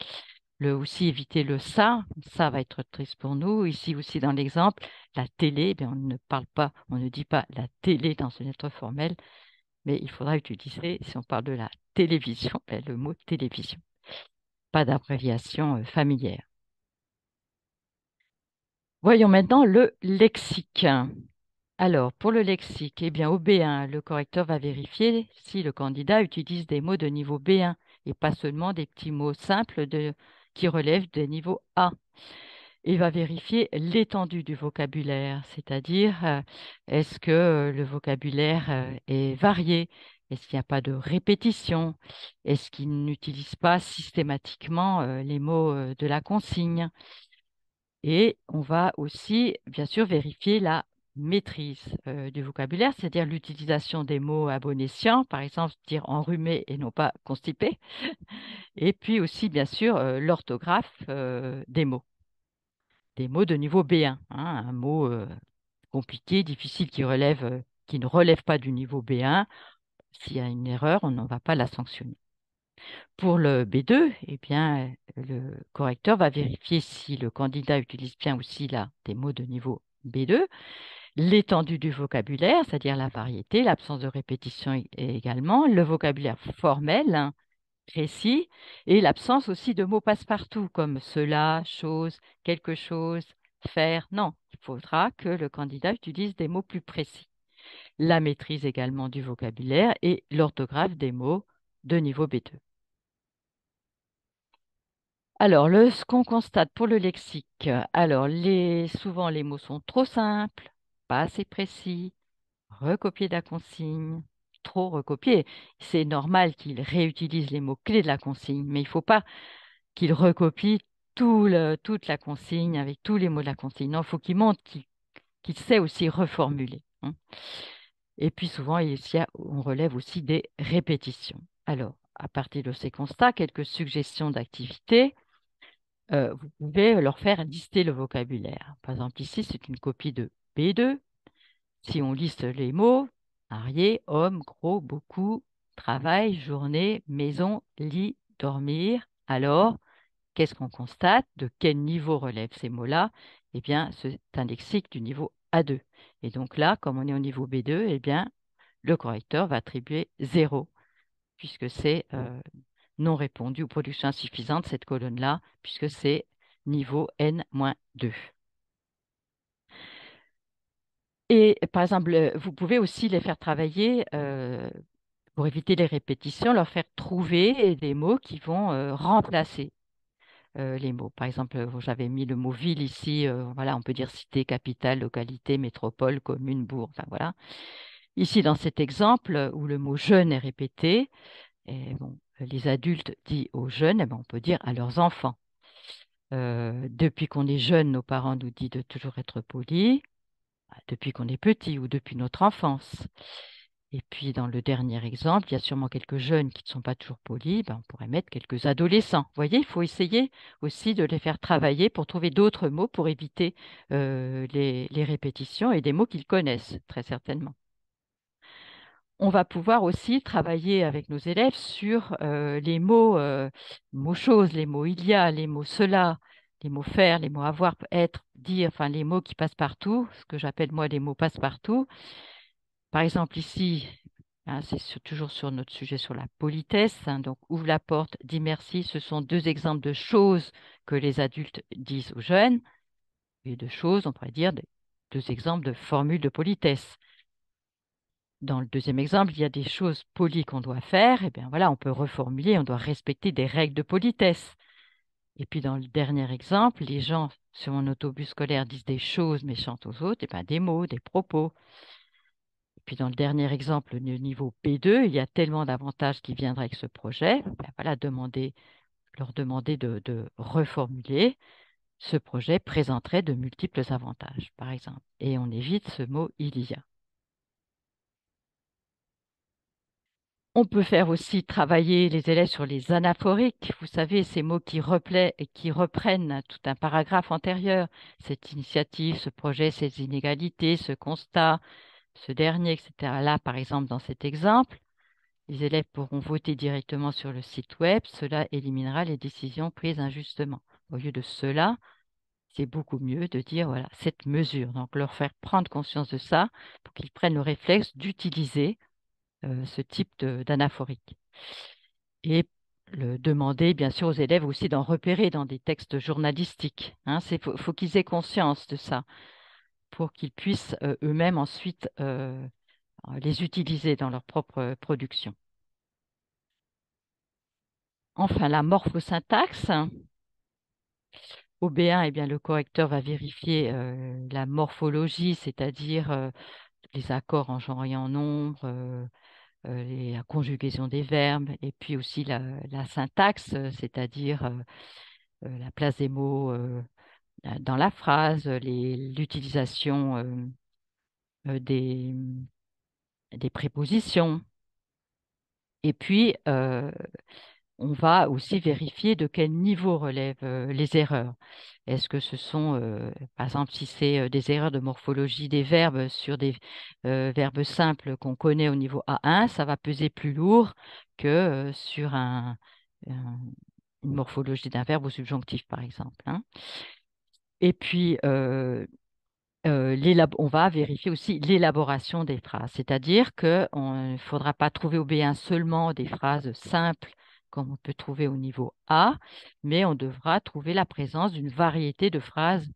Aussi éviter le ça va être triste pour nous. Ici aussi dans l'exemple, la télé, eh bien, on ne parle pas, on ne dit pas la télé dans une lettre formelle, mais il faudra utiliser, si on parle de la télévision, ben, le mot télévision. Pas d'abréviation familière. Voyons maintenant le lexique. Alors, pour le lexique, eh bien, au B1, le correcteur va vérifier si le candidat utilise des mots de niveau B1 et pas seulement des petits mots simples qui relèvent des niveaux A. Il va vérifier l'étendue du vocabulaire, c'est-à-dire est-ce que le vocabulaire est varié? Est-ce qu'il n'y a pas de répétition? Est-ce qu'il n'utilise pas systématiquement les mots de la consigne? Et on va aussi, bien sûr, vérifier la maîtrise du vocabulaire, c'est-à-dire l'utilisation des mots à bon escient, par exemple dire enrhumé et non pas constipé, et puis aussi, bien sûr, l'orthographe des mots de niveau B1, hein, un mot compliqué, difficile, qui ne relève pas du niveau B1. S'il y a une erreur, on ne va pas la sanctionner. Pour le B2, eh bien, le correcteur va vérifier si le candidat utilise bien aussi là des mots de niveau B2, l'étendue du vocabulaire, c'est-à-dire la variété, l'absence de répétition également, le vocabulaire formel, hein, précis, et l'absence aussi de mots passe-partout comme cela, chose, quelque chose, faire. Non, il faudra que le candidat utilise des mots plus précis. La maîtrise également du vocabulaire et l'orthographe des mots de niveau B2. Alors, ce qu'on constate pour le lexique, alors souvent les mots sont trop simples, pas assez précis, recopiés de la consigne, trop recopiés. C'est normal qu'il réutilise les mots-clés de la consigne, mais il ne faut pas qu'il recopie toute la consigne avec tous les mots de la consigne. Non, il faut qu'il montre qu'il sait aussi reformuler, hein. Et puis souvent, on relève aussi des répétitions. Alors, à partir de ces constats, quelques suggestions d'activités. Vous pouvez leur faire lister le vocabulaire. Par exemple, ici, c'est une copie de B2. Si on liste les mots, marié, homme, gros, beaucoup, travail, journée, maison, lit, dormir, alors, qu'est-ce qu'on constate? De quel niveau relèvent ces mots-là? Eh bien, c'est un lexique du niveau A2. Et donc là, comme on est au niveau B2, eh bien, le correcteur va attribuer 0, puisque c'est non répondu ou production insuffisante, cette colonne-là, puisque c'est niveau N-2. Et par exemple, vous pouvez aussi les faire travailler pour éviter les répétitions, leur faire trouver des mots qui vont remplacer. les mots. Par exemple, j'avais mis le mot ville ici. Voilà, on peut dire cité, capitale, localité, métropole, commune, bourg. Enfin, voilà. Ici, dans cet exemple où le mot jeune est répété, et bon, les adultes disent aux jeunes, eh ben, on peut dire à leurs enfants. Depuis qu'on est jeune, nos parents nous disent de toujours être polis, depuis qu'on est petit ou depuis notre enfance. Et puis, dans le dernier exemple, il y a sûrement quelques jeunes qui ne sont pas toujours polis, ben, on pourrait mettre quelques adolescents. Vous voyez, il faut essayer aussi de les faire travailler pour trouver d'autres mots pour éviter les répétitions et des mots qu'ils connaissent, très certainement. On va pouvoir aussi travailler avec nos élèves sur les mots choses, les mots il y a, les mots cela, les mots faire, les mots avoir, être, dire, enfin les mots qui passent partout, ce que j'appelle moi les mots passe-partout. Par exemple ici, hein, c'est toujours sur notre sujet sur la politesse, hein, donc ouvre la porte, dis merci, ce sont deux exemples de choses que les adultes disent aux jeunes, et de choses, on pourrait dire deux exemples de formules de politesse. Dans le deuxième exemple, il y a des choses polies qu'on doit faire, et bien voilà, on peut reformuler, on doit respecter des règles de politesse. Et puis dans le dernier exemple, les gens sur un autobus scolaire disent des choses méchantes aux autres, et bien des mots, des propos. Et puis dans le dernier exemple, le niveau P2, il y a tellement d'avantages qui viendraient avec ce projet, ben voilà, leur demander de reformuler. Ce projet présenterait de multiples avantages, par exemple. Et on évite ce mot il y a. On peut faire aussi travailler les élèves sur les anaphoriques. Vous savez, ces mots qui reprennent tout un paragraphe antérieur. Cette initiative, ce projet, ces inégalités, ce constat, ce dernier, etc. Là, par exemple, dans cet exemple, les élèves pourront voter directement sur le site web. Cela éliminera les décisions prises injustement. Au lieu de cela, c'est beaucoup mieux de dire, voilà, cette mesure. Donc, leur faire prendre conscience de ça pour qu'ils prennent le réflexe d'utiliser ce type d'anaphorique. Et demander, bien sûr, aux élèves aussi d'en repérer dans des textes journalistiques. Hein. Faut qu'ils aient conscience de ça pour qu'ils puissent eux-mêmes ensuite les utiliser dans leur propre production. Enfin, la morphosyntaxe. Au B1, eh bien, le correcteur va vérifier la morphologie, c'est-à-dire les accords en genre et en nombre, la conjugaison des verbes, et puis aussi la syntaxe, c'est-à-dire la place des mots dans la phrase, l'utilisation des prépositions. Et puis, on va aussi vérifier de quel niveau relèvent les erreurs. Est-ce que ce sont, par exemple, si c'est des erreurs de morphologie des verbes sur des verbes simples qu'on connaît au niveau A1, ça va peser plus lourd que sur une morphologie d'un verbe au subjonctif, par exemple. Hein. Et puis, on va vérifier aussi l'élaboration des phrases, c'est-à-dire qu'il ne faudra pas trouver au B1 seulement des phrases simples comme on peut trouver au niveau A, mais on devra trouver la présence d'une variété de phrases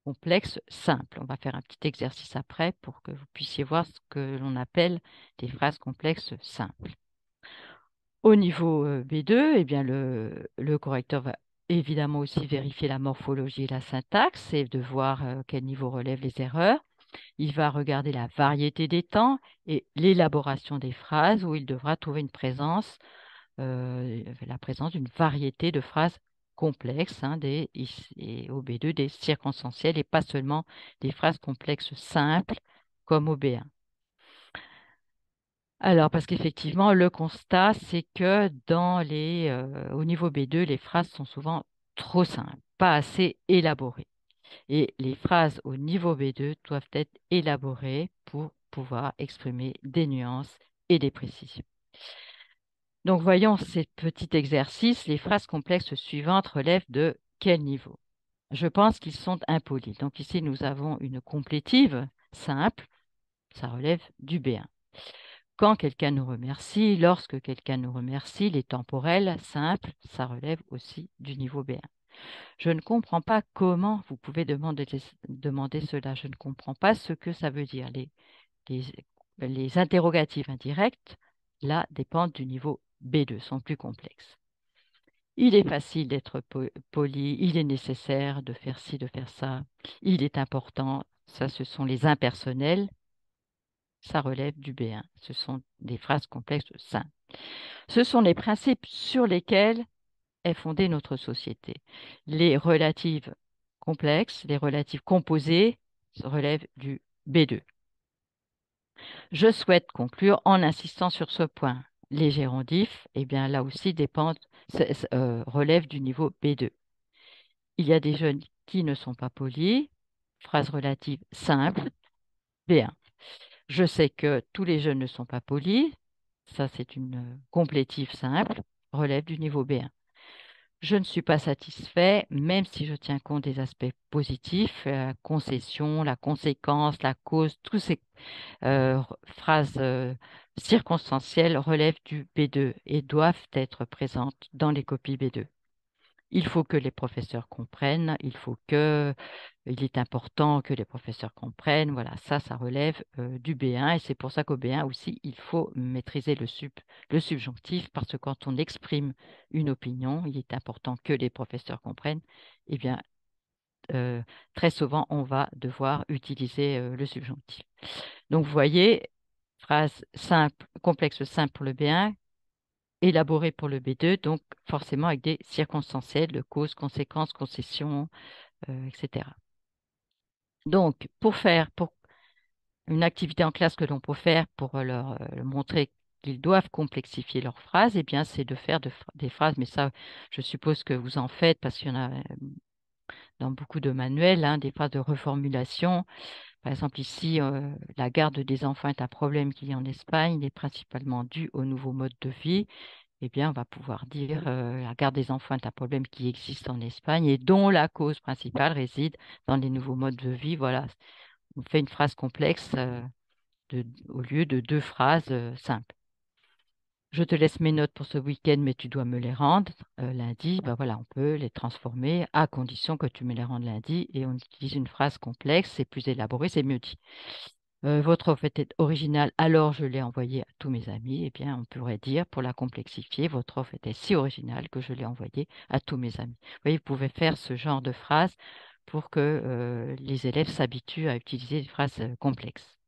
complexes simples. On va faire un petit exercice après pour que vous puissiez voir ce que l'on appelle des phrases complexes simples. Au niveau B2, eh bien le correcteur va évidemment aussi vérifier la morphologie et la syntaxe et de voir quel niveau relèvent les erreurs. Il va regarder la variété des temps et l'élaboration des phrases où il devra trouver la présence d'une variété de phrases complexes, hein, et au B2 des circonstancielles et pas seulement des phrases complexes simples comme au B1. Alors, parce qu'effectivement, le constat, c'est que au niveau B2, les phrases sont souvent trop simples, pas assez élaborées. Et les phrases au niveau B2 doivent être élaborées pour pouvoir exprimer des nuances et des précisions. Donc, voyons ces petits exercices. Les phrases complexes suivantes relèvent de quel niveau? Je pense qu'ils sont impolis. Donc, ici, nous avons une complétive simple. Ça relève du B1. Quand quelqu'un nous remercie, lorsque quelqu'un nous remercie, les temporels simples, ça relève aussi du niveau B1. Je ne comprends pas comment vous pouvez demander cela. Je ne comprends pas ce que ça veut dire. Les, les interrogatifs indirects, là, dépendent du niveau B2, sont plus complexes. Il est facile d'être poli, il est nécessaire de faire ci, de faire ça, il est important. Ça, ce sont les impersonnels, ça relève du B1. Ce sont des phrases complexes simples. Ce sont les principes sur lesquels est fondée notre société. Les relatives complexes, les relatives composées relèvent du B2. Je souhaite conclure en insistant sur ce point. Les gérondifs, eh bien là aussi relèvent du niveau B2. Il y a des jeunes qui ne sont pas polis. Phrase relative simple, B1. Je sais que tous les jeunes ne sont pas polis. Ça, c'est une complétive simple, relève du niveau B1. Je ne suis pas satisfait, même si je tiens compte des aspects positifs, la concession, la conséquence, la cause, toutes ces phrases circonstancielles relèvent du B2 et doivent être présentes dans les copies B2. Il faut que les professeurs comprennent, il est important que les professeurs comprennent. Voilà, ça relève du B1 et c'est pour ça qu'au B1 aussi, il faut maîtriser le subjonctif parce que quand on exprime une opinion, il est important que les professeurs comprennent. Eh bien, euh, très souvent, on va devoir utiliser le subjonctif. Donc, vous voyez, phrase simple, complexe simple pour le B1, élaboré pour le B2, donc forcément avec des circonstanciels de cause, conséquence, concession, etc. Donc, pour une activité en classe que l'on peut faire pour leur montrer qu'ils doivent complexifier leurs phrases, eh bien, c'est de faire des phrases, mais ça, je suppose que vous en faites parce qu'il y en a dans beaucoup de manuels, hein, des phrases de reformulation. Par exemple, ici, la garde des enfants est un problème qu'il y a en Espagne, il est principalement dû au nouveau mode de vie. Eh bien, on va pouvoir dire la garde des enfants est un problème qui existe en Espagne et dont la cause principale réside dans les nouveaux modes de vie. Voilà, on fait une phrase complexe au lieu de deux phrases simples. Je te laisse mes notes pour ce week-end, mais tu dois me les rendre lundi. Ben voilà, on peut les transformer à condition que tu me les rendes lundi et on utilise une phrase complexe, c'est plus élaboré, c'est mieux dit. Votre offre était originale, alors je l'ai envoyée à tous mes amis. Eh bien, on pourrait dire, pour la complexifier, votre offre était si originale que je l'ai envoyée à tous mes amis. Vous voyez, vous pouvez faire ce genre de phrase pour que les élèves s'habituent à utiliser des phrases complexes.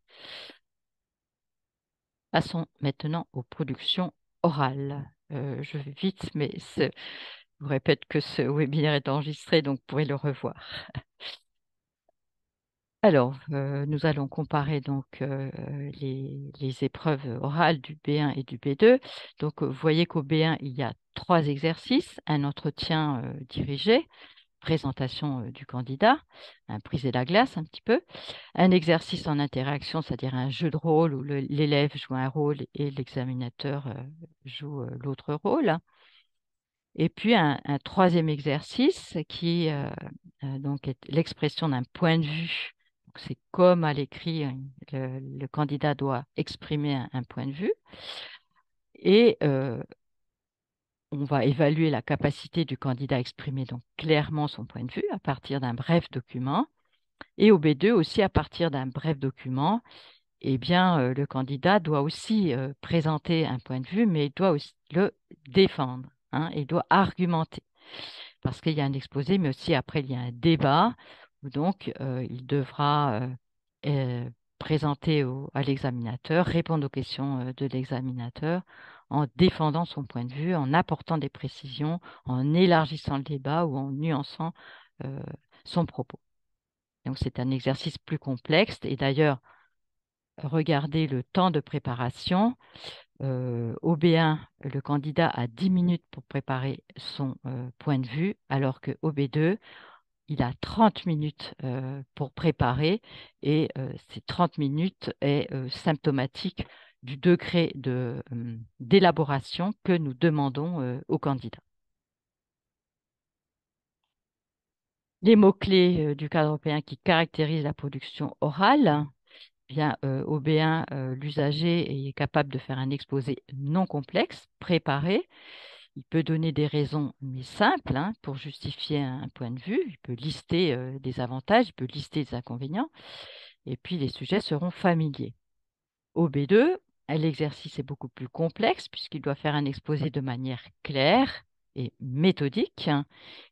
Passons maintenant aux productions orales. Je vais vite, mais je vous répète que ce webinaire est enregistré, donc vous pourrez le revoir. Alors, nous allons comparer donc les épreuves orales du B1 et du B2. Donc, vous voyez qu'au B1, il y a 3 exercices, un entretien dirigé, présentation du candidat, un prise et la glace un petit peu, un exercice en interaction, c'est-à-dire un jeu de rôle où l'élève joue un rôle et l'examinateur joue l'autre rôle. Et puis un troisième exercice qui donc est l'expression d'un point de vue. Donc, c'est comme à l'écrit, le candidat doit exprimer un point de vue. Et on va évaluer la capacité du candidat à exprimer donc clairement son point de vue à partir d'un bref document. Et au B2 aussi, à partir d'un bref document, eh bien, le candidat doit aussi présenter un point de vue, mais il doit aussi le défendre, hein, il doit argumenter. Parce qu'il y a un exposé, mais aussi après, il y a un débat, où donc il devra euh, présenter à l'examinateur, répondre aux questions de l'examinateur en défendant son point de vue, en apportant des précisions, en élargissant le débat ou en nuançant euh, son propos. Donc c'est un exercice plus complexe et d'ailleurs, regardez le temps de préparation. Au B1, le candidat a 10 minutes pour préparer son point de vue, alors qu'au B2, il a 30 minutes pour préparer et ces 30 minutes est symptomatique du degré d'élaboration que nous demandons au candidat. Les mots-clés du cadre européen qui caractérisent la production orale. Bien, au B1, l'usager est capable de faire un exposé non complexe, préparé. Il peut donner des raisons, mais simples, hein, pour justifier un point de vue. Il peut lister des avantages, il peut lister des inconvénients. Et puis, les sujets seront familiers. Au B2, l'exercice est beaucoup plus complexe puisqu'il doit faire un exposé de manière claire et méthodique.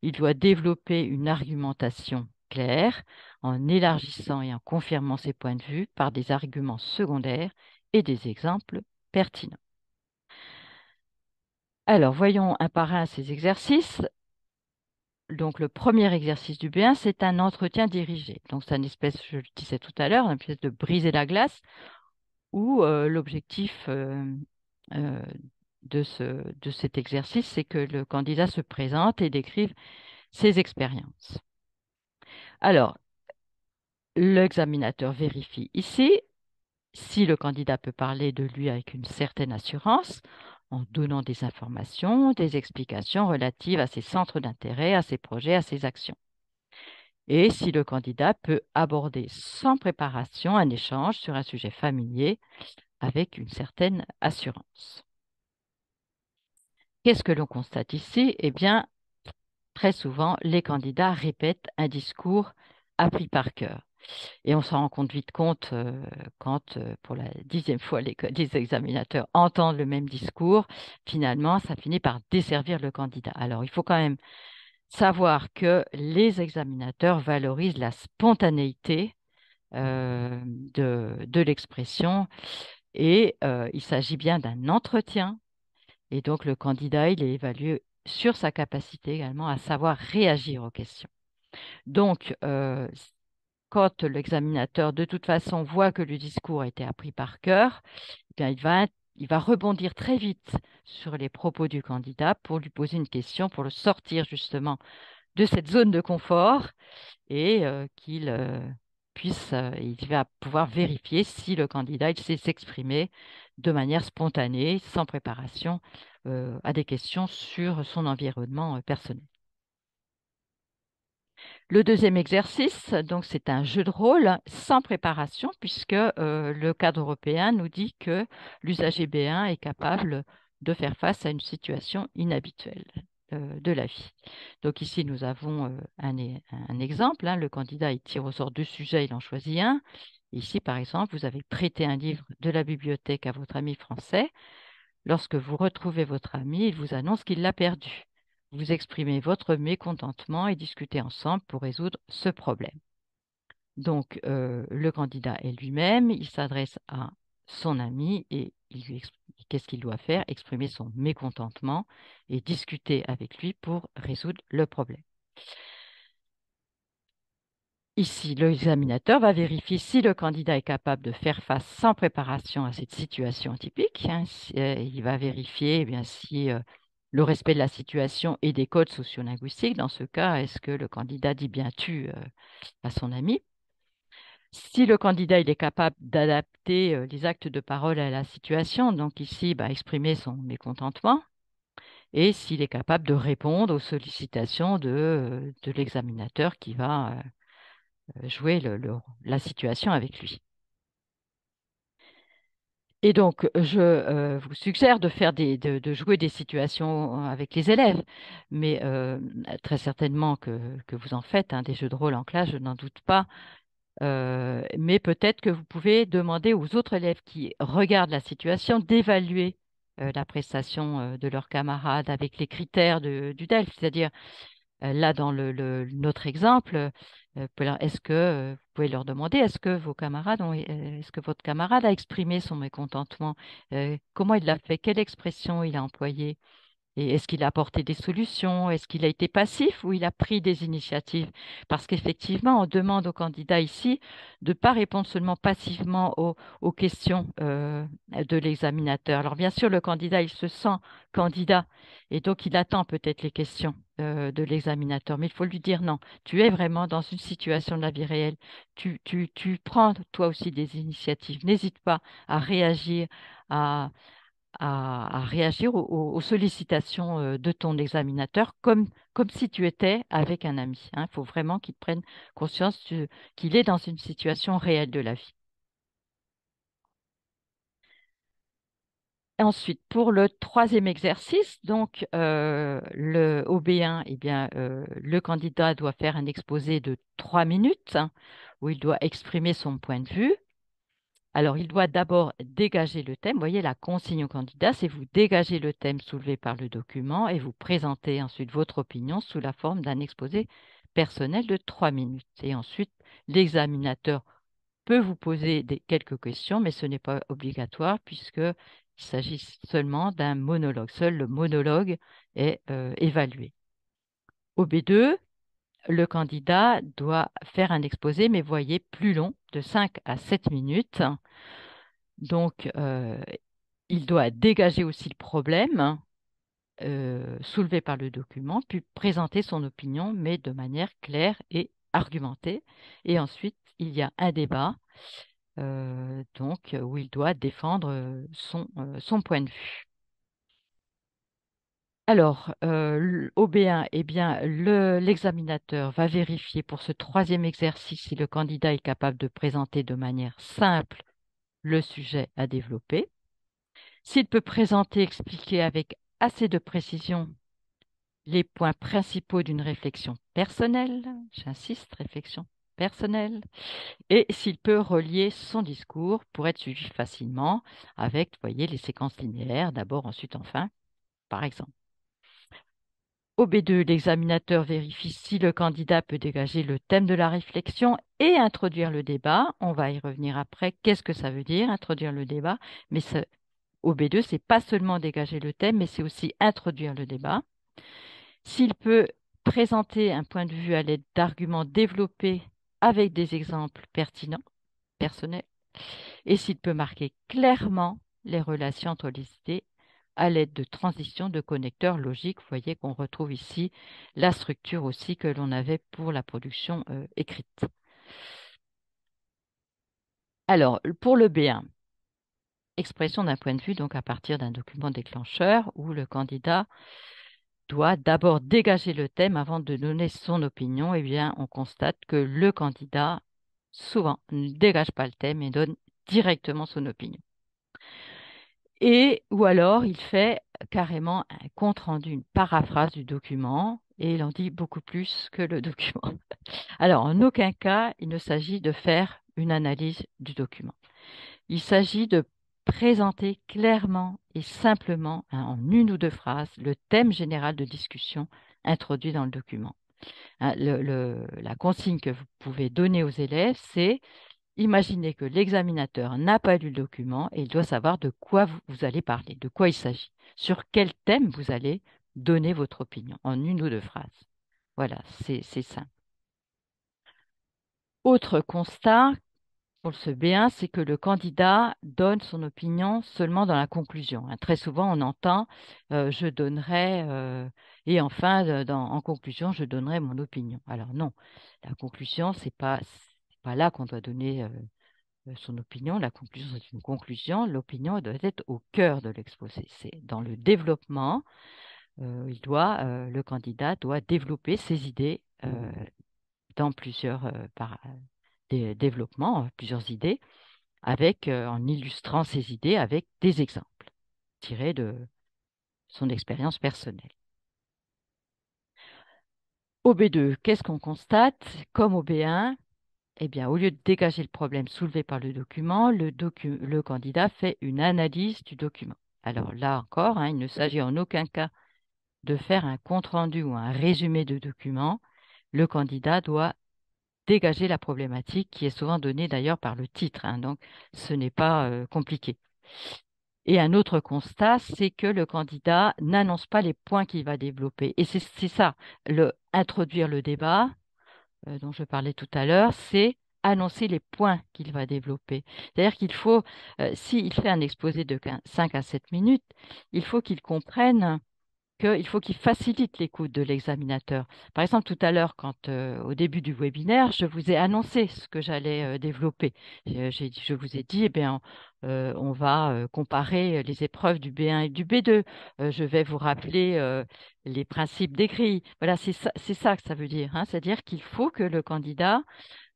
Il doit développer une argumentation claire en élargissant et en confirmant ses points de vue par des arguments secondaires et des exemples pertinents. Alors, voyons un par un ces exercices. Donc, le premier exercice du B1, c'est un entretien dirigé. Donc, c'est une espèce, je le disais tout à l'heure, une espèce de briser la glace où l'objectif euh, de cet exercice, c'est que le candidat se présente et décrive ses expériences. Alors, l'examinateur vérifie ici si le candidat peut parler de lui avec une certaine assurance en donnant des informations, des explications relatives à ses centres d'intérêt, à ses projets, à ses actions. Et si le candidat peut aborder sans préparation un échange sur un sujet familier avec une certaine assurance. Qu'est-ce que l'on constate ici? Eh bien, très souvent, les candidats répètent un discours appris par cœur. Et on s'en rend vite compte quand, pour la 10e fois, les examinateurs entendent le même discours. Finalement, ça finit par desservir le candidat. Alors, il faut quand même savoir que les examinateurs valorisent la spontanéité de l'expression et il s'agit bien d'un entretien. Et donc, le candidat, il est évalué sur sa capacité également à savoir réagir aux questions. Donc, quand l'examinateur, de toute façon, voit que le discours a été appris par cœur, eh bien, il va rebondir très vite sur les propos du candidat pour lui poser une question, pour le sortir justement de cette zone de confort et il va pouvoir vérifier si le candidat il sait s'exprimer de manière spontanée, sans préparation, à des questions sur son environnement personnel. Le deuxième exercice, donc, c'est un jeu de rôle sans préparation, puisque le cadre européen nous dit que l'usager B1 est capable de faire face à une situation inhabituelle de la vie. Donc ici, nous avons un exemple. Le candidat, il tire au sort deux sujets, il en choisit un. Ici, par exemple, vous avez prêté un livre de la bibliothèque à votre ami français. Lorsque vous retrouvez votre ami, il vous annonce qu'il l'a perdu. Vous exprimez votre mécontentement et discutez ensemble pour résoudre ce problème. Donc, le candidat est lui-même, il s'adresse à son ami et il lui explique qu'est-ce qu'il doit faire, exprimer son mécontentement et discuter avec lui pour résoudre le problème. Ici, l'examinateur va vérifier si le candidat est capable de faire face sans préparation à cette situation typique. Il va vérifier eh bien, si le respect de la situation et des codes sociolinguistiques. Dans ce cas, est-ce que le candidat dit bien tu à son ami? Si le candidat il est capable d'adapter les actes de parole à la situation, donc ici, exprimer son mécontentement, et s'il est capable de répondre aux sollicitations de l'examinateur qui va jouer la situation avec lui. Et donc, je vous suggère de faire de jouer des situations avec les élèves, mais très certainement que vous en faites, des jeux de rôle en classe, je n'en doute pas. Mais peut-être que vous pouvez demander aux autres élèves qui regardent la situation d'évaluer la prestation de leurs camarades avec les critères du DELF, c'est-à-dire là, dans notre exemple, est-ce que vous pouvez leur demander, est-ce que votre camarade a exprimé son mécontentement? Comment il l'a fait? Quelle expression il a employée? Et est-ce qu'il a apporté des solutions? Est-ce qu'il a été passif ou il a pris des initiatives? Parce qu'effectivement, on demande au candidat ici de ne pas répondre seulement passivement aux questions de l'examinateur. Alors bien sûr, le candidat, il se sent candidat et donc il attend peut-être les questions de l'examinateur. Mais il faut lui dire non, tu es vraiment dans une situation de la vie réelle. Tu prends toi aussi des initiatives. N'hésite pas à réagir, à à réagir aux sollicitations de ton examinateur comme si tu étais avec un ami. Il faut vraiment qu'il prenne conscience qu'il est dans une situation réelle de la vie. Ensuite, pour le troisième exercice, donc le OB1, eh bien, le candidat doit faire un exposé de 3 minutes où il doit exprimer son point de vue. Alors, il doit d'abord dégager le thème. Vous voyez, la consigne au candidat, c'est vous dégagez le thème soulevé par le document et vous présentez ensuite votre opinion sous la forme d'un exposé personnel de 3 minutes. Et ensuite, l'examinateur peut vous poser quelques questions, mais ce n'est pas obligatoire puisqu'il s'agit seulement d'un monologue. Seul le monologue est évalué. Au B2, le candidat doit faire un exposé, mais voyez, plus long, de 5 à 7 minutes. Donc, il doit dégager aussi le problème soulevé par le document, puis présenter son opinion, mais de manière claire et argumentée. Et ensuite, il y a un débat donc, où il doit défendre son point de vue. Alors, au B1, eh bien, l'examinateur va vérifier pour ce troisième exercice si le candidat est capable de présenter de manière simple le sujet à développer, s'il peut présenter, expliquer avec assez de précision les points principaux d'une réflexion personnelle, j'insiste, réflexion personnelle, et s'il peut relier son discours pour être suivi facilement avec, vous voyez, les séquences linéaires, d'abord, ensuite, enfin, par exemple. Au B2, l'examinateur vérifie si le candidat peut dégager le thème de la réflexion et introduire le débat. On va y revenir après. Qu'est-ce que ça veut dire, introduire le débat? Mais au B2, c'est pas seulement dégager le thème, mais c'est aussi introduire le débat. S'il peut présenter un point de vue à l'aide d'arguments développés avec des exemples pertinents, personnels, et s'il peut marquer clairement les relations entre les idées à l'aide de transitions de connecteurs logiques. Vous voyez qu'on retrouve ici la structure aussi que l'on avait pour la production écrite. Alors, pour le B1, expression d'un point de vue donc à partir d'un document déclencheur où le candidat doit d'abord dégager le thème avant de donner son opinion. Eh bien, on constate que le candidat, souvent, ne dégage pas le thème et donne directement son opinion. Et, ou alors, il fait carrément un compte-rendu, une paraphrase du document, et il en dit beaucoup plus que le document. Alors, en aucun cas, il ne s'agit de faire une analyse du document. Il s'agit de présenter clairement et simplement, hein, en une ou deux phrases, le thème général de discussion introduit dans le document. Hein, la consigne que vous pouvez donner aux élèves, c'est imaginez que l'examinateur n'a pas lu le document et il doit savoir de quoi vous allez parler, de quoi il s'agit, sur quel thème vous allez donner votre opinion en une ou deux phrases. Voilà, c'est simple. Autre constat pour ce B1, c'est que le candidat donne son opinion seulement dans la conclusion. Hein. Très souvent, on entend je donnerai, et enfin, en conclusion, je donnerai mon opinion. Alors non, la conclusion, c'est pas là qu'on doit donner son opinion. La conclusion, c'est une conclusion. L'opinion doit être au cœur de l'exposé. C'est dans le développement, le candidat doit développer ses idées dans plusieurs développements, plusieurs idées, avec, en illustrant ces idées avec des exemples tirés de son expérience personnelle. Au B2, qu'est-ce qu'on constate? Comme au B1, eh bien, au lieu de dégager le problème soulevé par le document, le candidat fait une analyse du document. Alors là encore, hein, il ne s'agit en aucun cas de faire un compte-rendu ou un résumé de document. Le candidat doit dégager la problématique qui est souvent donnée d'ailleurs par le titre, hein, donc ce n'est pas compliqué. Et un autre constat, c'est que le candidat n'annonce pas les points qu'il va développer. Et c'est ça, introduire le débat, dont je parlais tout à l'heure, c'est annoncer les points qu'il va développer. C'est-à-dire qu'il faut, s'il fait un exposé de 5 à 7 minutes, il faut qu'il comprenne qu'il faut qu'il facilite l'écoute de l'examinateur. Par exemple, tout à l'heure, au début du webinaire, je vous ai annoncé ce que j'allais développer. Je vous ai dit, eh bien, on va comparer les épreuves du B1 et du B2. Je vais vous rappeler les principes d'écrit. Voilà, c'est ça que ça veut dire. Hein. C'est-à-dire qu'il faut que le candidat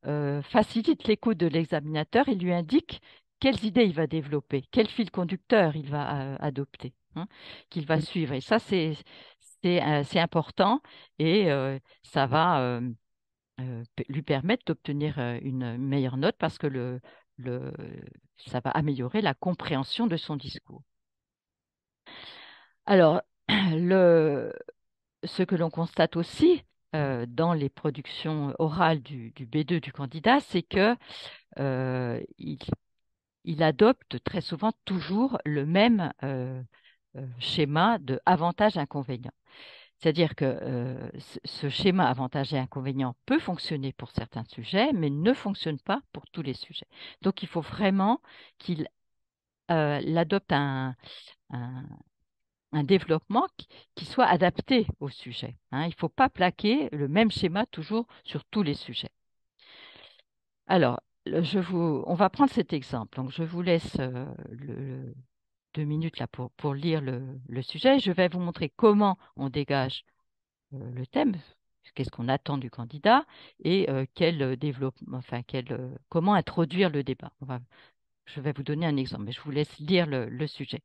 facilite l'écoute de l'examinateur et lui indique quelles idées il va développer, quel fil conducteur il va adopter, hein, qu'il va suivre. Et ça, c'est important et ça va lui permettre d'obtenir une meilleure note parce que ça va améliorer la compréhension de son discours. Alors, ce que l'on constate aussi dans les productions orales du B2 du candidat, c'est que il adopte très souvent toujours le même schéma de avantage-inconvénient. C'est-à-dire que ce schéma avantage et inconvénient peut fonctionner pour certains sujets, mais ne fonctionne pas pour tous les sujets. Donc, il faut vraiment qu'il adopte un- un développement qui soit adapté au sujet, hein. Il ne faut pas plaquer le même schéma toujours sur tous les sujets. Alors, on va prendre cet exemple. Donc, je vous laisse 2 minutes là pour lire le sujet. Je vais vous montrer comment on dégage le thème, qu'est-ce qu'on attend du candidat et comment introduire le débat. Je vais vous donner un exemple, mais je vous laisse lire le sujet.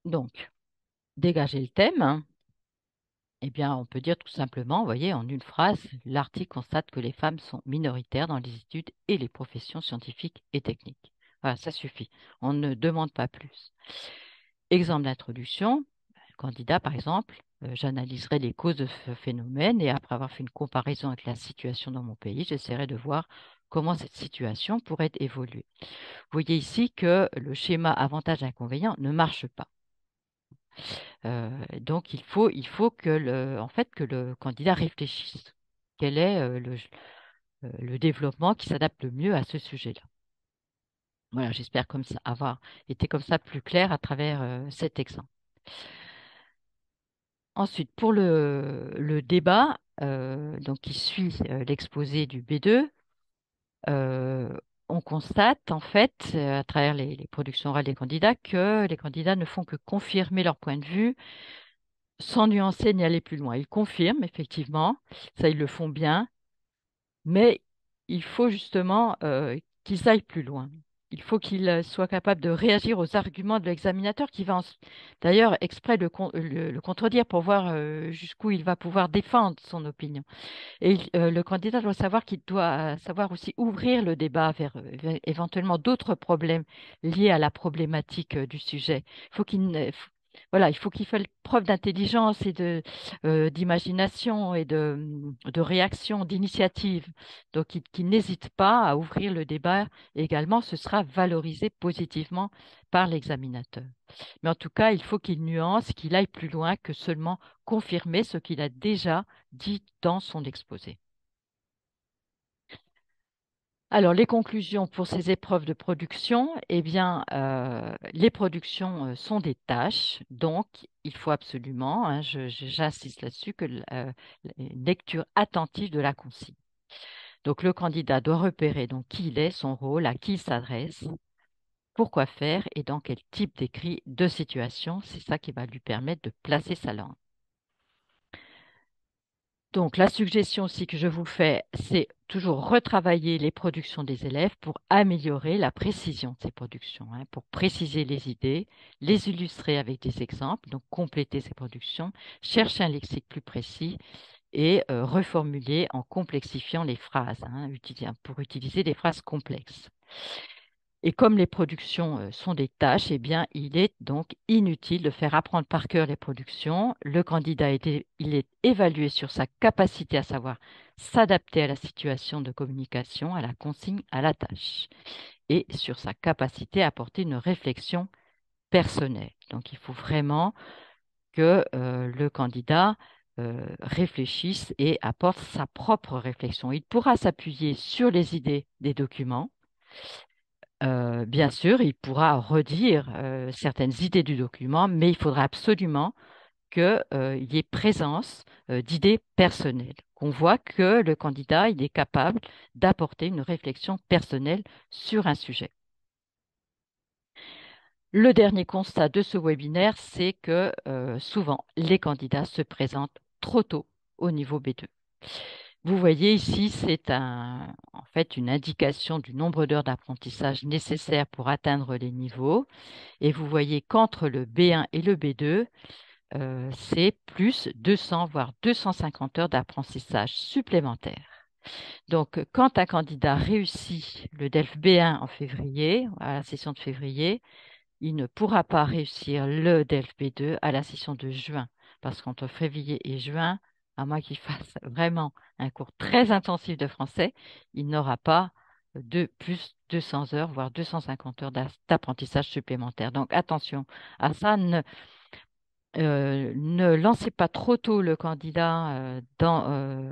Donc, dégager le thème, hein. Eh bien, on peut dire tout simplement, vous voyez, en une phrase, l'article constate que les femmes sont minoritaires dans les études et les professions scientifiques et techniques. Voilà, ça suffit. On ne demande pas plus. Exemple d'introduction, candidat par exemple, j'analyserai les causes de ce phénomène et après avoir fait une comparaison avec la situation dans mon pays, j'essaierai de voir comment cette situation pourrait évoluer. Vous voyez ici que le schéma avantage-inconvénient ne marche pas. Donc, il faut en fait, que le candidat réfléchisse. Quel est le développement qui s'adapte le mieux à ce sujet-là? Voilà, j'espère avoir été comme ça plus clair à travers cet exemple. Ensuite, pour le débat, donc qui suit l'exposé du B2, euh, on constate en fait, à travers les productions orales des candidats, que les candidats ne font que confirmer leur point de vue sans nuancer ni aller plus loin. Ils confirment, effectivement, ça ils le font bien, mais il faut justement qu'ils aillent plus loin. Il faut qu'ils soient capables de réagir aux arguments de l'examinateur qui va d'ailleurs exprès le contredire pour voir jusqu'où il va pouvoir défendre son opinion. Et le candidat doit savoir qu'il doit savoir aussi ouvrir le débat vers éventuellement d'autres problèmes liés à la problématique du sujet. Il faut qu'il ne- f- Voilà, il faut qu'il fasse preuve d'intelligence et d'imagination et de réaction, d'initiative. Donc, qu'il n'hésite pas à ouvrir le débat également, ce sera valorisé positivement par l'examinateur. Mais en tout cas, il faut qu'il nuance, qu'il aille plus loin que seulement confirmer ce qu'il a déjà dit dans son exposé. Alors, les conclusions pour ces épreuves de production, eh bien, les productions sont des tâches, donc il faut absolument, hein, j'insiste là-dessus, une lecture attentive de la consigne. Donc, le candidat doit repérer donc qui il est, son rôle, à qui il s'adresse, pourquoi faire et dans quel type d'écrit de situation. C'est ça qui va lui permettre de placer sa langue. Donc, la suggestion aussi que je vous fais, c'est toujours retravailler les productions des élèves pour améliorer la précision de ces productions, hein, pour préciser les idées, les illustrer avec des exemples, donc compléter ces productions, chercher un lexique plus précis et reformuler en complexifiant les phrases, hein, pour utiliser des phrases complexes. Et comme les productions sont des tâches, eh bien, il est donc inutile de faire apprendre par cœur les productions. Le candidat il est évalué sur sa capacité à savoir s'adapter à la situation de communication, à la consigne, à la tâche, et sur sa capacité à apporter une réflexion personnelle. Donc, il faut vraiment que le candidat réfléchisse et apporte sa propre réflexion. Il pourra s'appuyer sur les idées des documents Bien sûr, il pourra redire certaines idées du document, mais il faudra absolument qu'il y ait présence d'idées personnelles, qu'on voit que le candidat il est capable d'apporter une réflexion personnelle sur un sujet. Le dernier constat de ce webinaire, c'est que souvent les candidats se présentent trop tôt au niveau B2. Vous voyez ici, c'est en fait une indication du nombre d'heures d'apprentissage nécessaires pour atteindre les niveaux. Et vous voyez qu'entre le B1 et le B2, c'est plus 200 voire 250 heures d'apprentissage supplémentaires. Donc, quand un candidat réussit le DELF B1 en février, à la session de février, il ne pourra pas réussir le DELF B2 à la session de juin, parce qu'entre février et juin, à moins qu'il fasse vraiment un cours très intensif de français, il n'aura pas de plus 200 heures, voire 250 heures d'apprentissage supplémentaire. Donc attention à ça, ne lancez pas trop tôt le candidat dans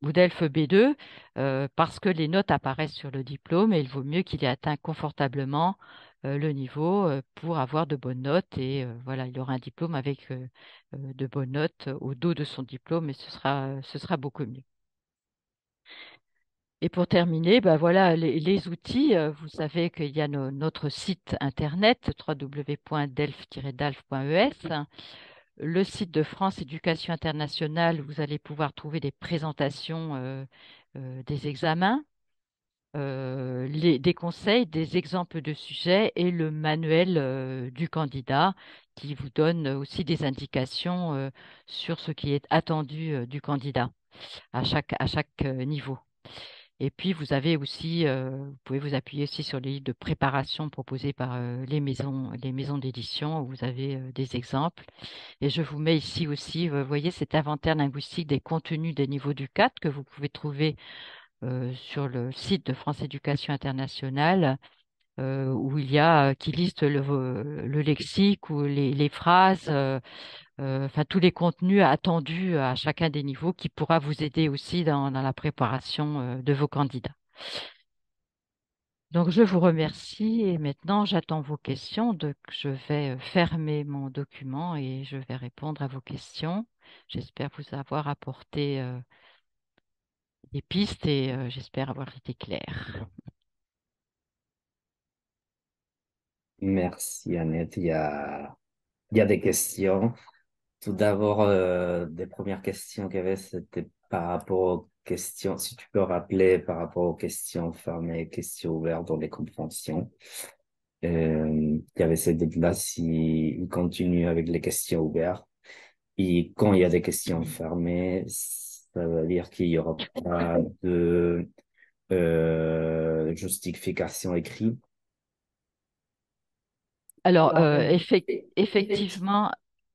Boudelf B2 parce que les notes apparaissent sur le diplôme et il vaut mieux qu'il ait atteint confortablement le niveau pour avoir de bonnes notes et voilà, il aura un diplôme avec de bonnes notes au dos de son diplôme et ce sera beaucoup mieux. Et pour terminer, ben voilà, les outils, vous savez qu'il y a notre site internet www.delf-dalf.es. Le site de France Éducation Internationale, vous allez pouvoir trouver des présentations des examens, des conseils, des exemples de sujets et le manuel du candidat qui vous donne aussi des indications sur ce qui est attendu du candidat à chaque niveau. Et puis, vous avez aussi, vous pouvez vous appuyer aussi sur les livres de préparation proposés par les maisons d'édition où vous avez des exemples. Et je vous mets ici aussi, vous voyez, cet inventaire linguistique des contenus des niveaux du 4 que vous pouvez trouver sur le site de France Éducation Internationale, où il y a, qui liste le lexique ou les phrases, enfin tous les contenus attendus à chacun des niveaux qui pourra vous aider aussi dans la préparation de vos candidats. Donc, je vous remercie et maintenant, j'attends vos questions. Donc, je vais fermer mon document et je vais répondre à vos questions. J'espère vous avoir apporté des pistes et j'espère avoir été claire. Merci Annette. Il y a des questions. Tout d'abord, des premières questions qu'il y avait, c'était par rapport aux questions, si tu peux rappeler par rapport aux questions fermées, questions ouvertes dans les compréhensions. Il y avait ces deux-là, s'ils continuent avec les questions ouvertes. Et quand il y a des questions fermées, ça veut dire qu'il y aura pas de justification écrite. Alors, Effectivement. effectivement,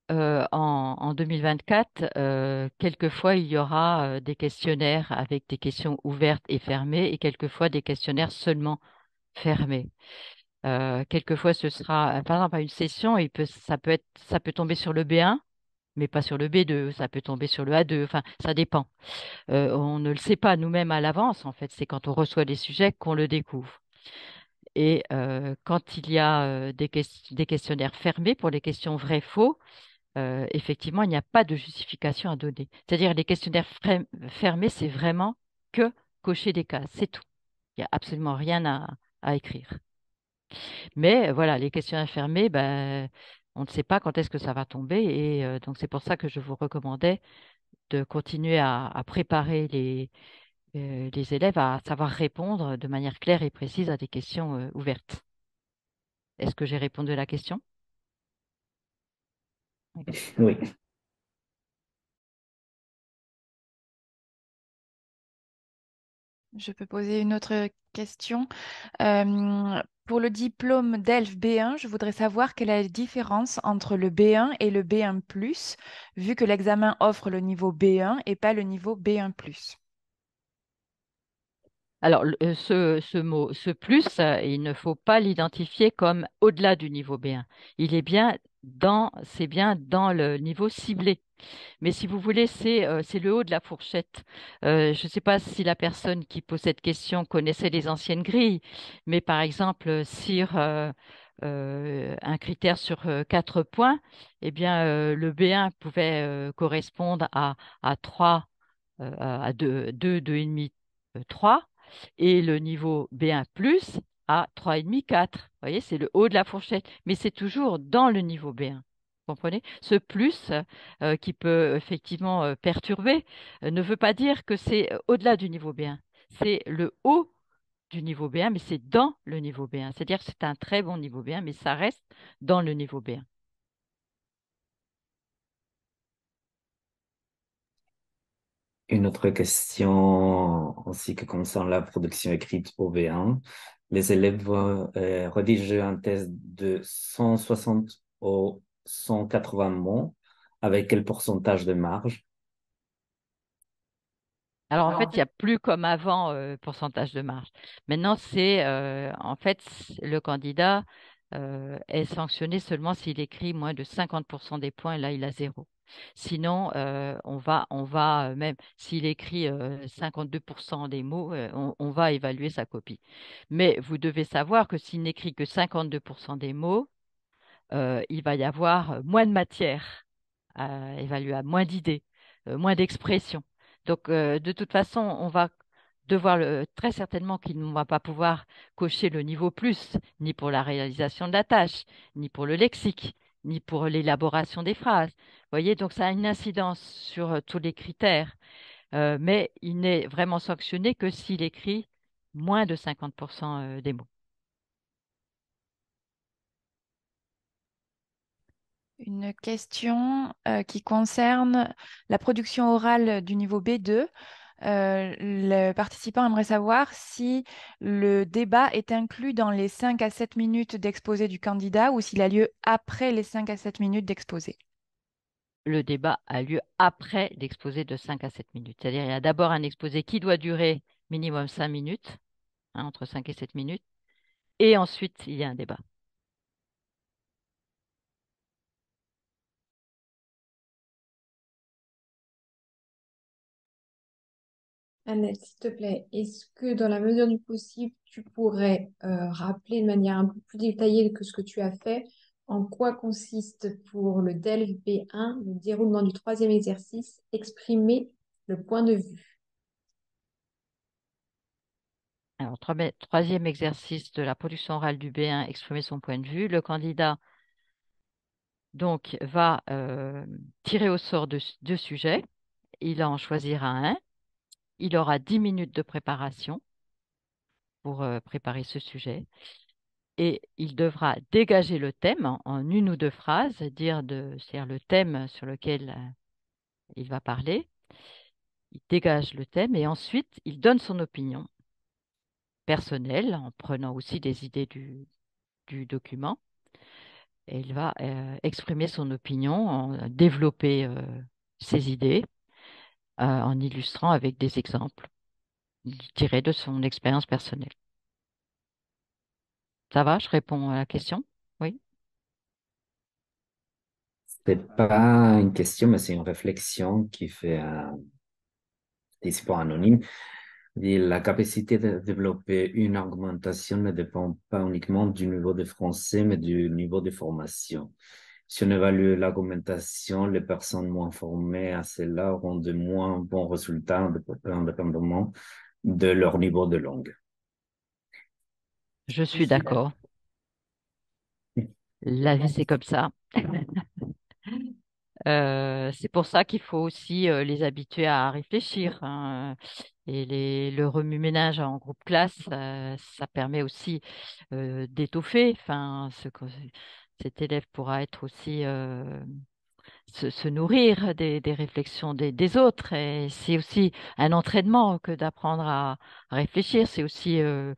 en 2024, quelquefois, il y aura des questionnaires avec des questions ouvertes et fermées et quelquefois des questionnaires seulement fermés. Quelquefois, ce sera, par exemple, à une session, ça peut tomber sur le B1, mais pas sur le B2, ça peut tomber sur le A2, enfin, ça dépend. On ne le sait pas nous-mêmes à l'avance, en fait, c'est quand on reçoit des sujets qu'on le découvre. Et quand il y a des questionnaires fermés pour les questions vrai-faux, effectivement, il n'y a pas de justification à donner. C'est-à-dire les questionnaires fermés, c'est vraiment que cocher des cases, c'est tout. Il n'y a absolument rien à écrire. Mais voilà, les questionnaires fermés, ben, on ne sait pas quand est-ce que ça va tomber. Et donc, c'est pour ça que je vous recommandais de continuer à préparer les élèves à savoir répondre de manière claire et précise à des questions ouvertes. Est-ce que j'ai répondu à la question? Oui. Oui. Je peux poser une autre question. Pour le diplôme DELF B1, je voudrais savoir quelle est la différence entre le B1 et le B1+, vu que l'examen offre le niveau B1 et pas le niveau B1+. Alors, ce plus, il ne faut pas l'identifier comme au-delà du niveau B1. C'est bien dans le niveau ciblé Mais si vous voulez, c'est le haut de la fourchette. Je ne sais pas si la personne qui pose cette question connaissait les anciennes grilles, mais par exemple, sur un critère sur 4 points, eh bien, le B1 pouvait correspondre à 3, à 2, 2,5, 3, et le niveau B1 plus à 3,5, 4. Vous voyez, c'est le haut de la fourchette, mais c'est toujours dans le niveau B1. Vous comprenez? Ce plus qui peut effectivement perturber ne veut pas dire que c'est au-delà du niveau B1. C'est le haut du niveau B1, mais c'est dans le niveau B1. C'est-à-dire que c'est un très bon niveau B1, mais ça reste dans le niveau B1. Une autre question aussi qui concerne la production écrite au B1. Les élèves vont rédiger un test de 160 au 180 mots. Avec quel pourcentage de marge? Alors, en fait, il n'y a plus comme avant pourcentage de marge. Maintenant, en fait, le candidat est sanctionné seulement s'il écrit moins de 50% des points, et là, il a zéro. Sinon, même s'il écrit 52% des mots, on va évaluer sa copie. Mais vous devez savoir que s'il n'écrit que 52% des mots, il va y avoir moins de matière évaluable, moins d'idées, moins d'expressions. Donc, de toute façon, on va devoir très certainement qu'il ne va pas pouvoir cocher le niveau plus, ni pour la réalisation de la tâche, ni pour le lexique, ni pour l'élaboration des phrases. Vous voyez, donc ça a une incidence sur tous les critères, mais il n'est vraiment sanctionné que s'il écrit moins de 50% des mots. Une question qui concerne la production orale du niveau B2. Le participant aimerait savoir si le débat est inclus dans les 5 à 7 minutes d'exposé du candidat ou s'il a lieu après les 5 à 7 minutes d'exposé. Le débat a lieu après l'exposé de 5 à 7 minutes. C'est-à-dire, il y a d'abord un exposé qui doit durer minimum 5 minutes, entre 5 et 7 minutes, et ensuite, il y a un débat. Annette, s'il te plaît, est-ce que dans la mesure du possible, tu pourrais rappeler de manière un peu plus détaillée que ce que tu as fait, en quoi consiste pour le DELF B1 le déroulement du troisième exercice, exprimer le point de vue? Alors, troisième exercice de la production orale du B1, exprimer son point de vue. Le candidat, donc, va tirer au sort deux sujets. Il en choisira un. Il aura 10 minutes de préparation pour préparer ce sujet. Et il devra dégager le thème en une ou deux phrases, c'est-à-dire le thème sur lequel il va parler. Il dégage le thème et ensuite il donne son opinion personnelle en prenant aussi des idées du document. Et il va exprimer son opinion, développer ses idées en illustrant avec des exemples tirés de son expérience personnelle. Ça va, je réponds à la question? Oui. C'est pas une question, mais c'est une réflexion qui fait un participant anonyme. La capacité de développer une argumentation ne dépend pas uniquement du niveau de français, mais du niveau de formation. Si on évalue l'argumentation, les personnes moins formées à cela auront de moins bons résultats indépendamment de leur niveau de langue. Je suis d'accord. La vie, c'est comme ça. C'est pour ça qu'il faut aussi les habituer à réfléchir, hein. Et le remue-ménage en groupe classe, ça permet aussi d'étoffer. Enfin, cet élève pourra être aussi se nourrir des réflexions des autres. Et c'est aussi un entraînement que d'apprendre à réfléchir. C'est aussi euh,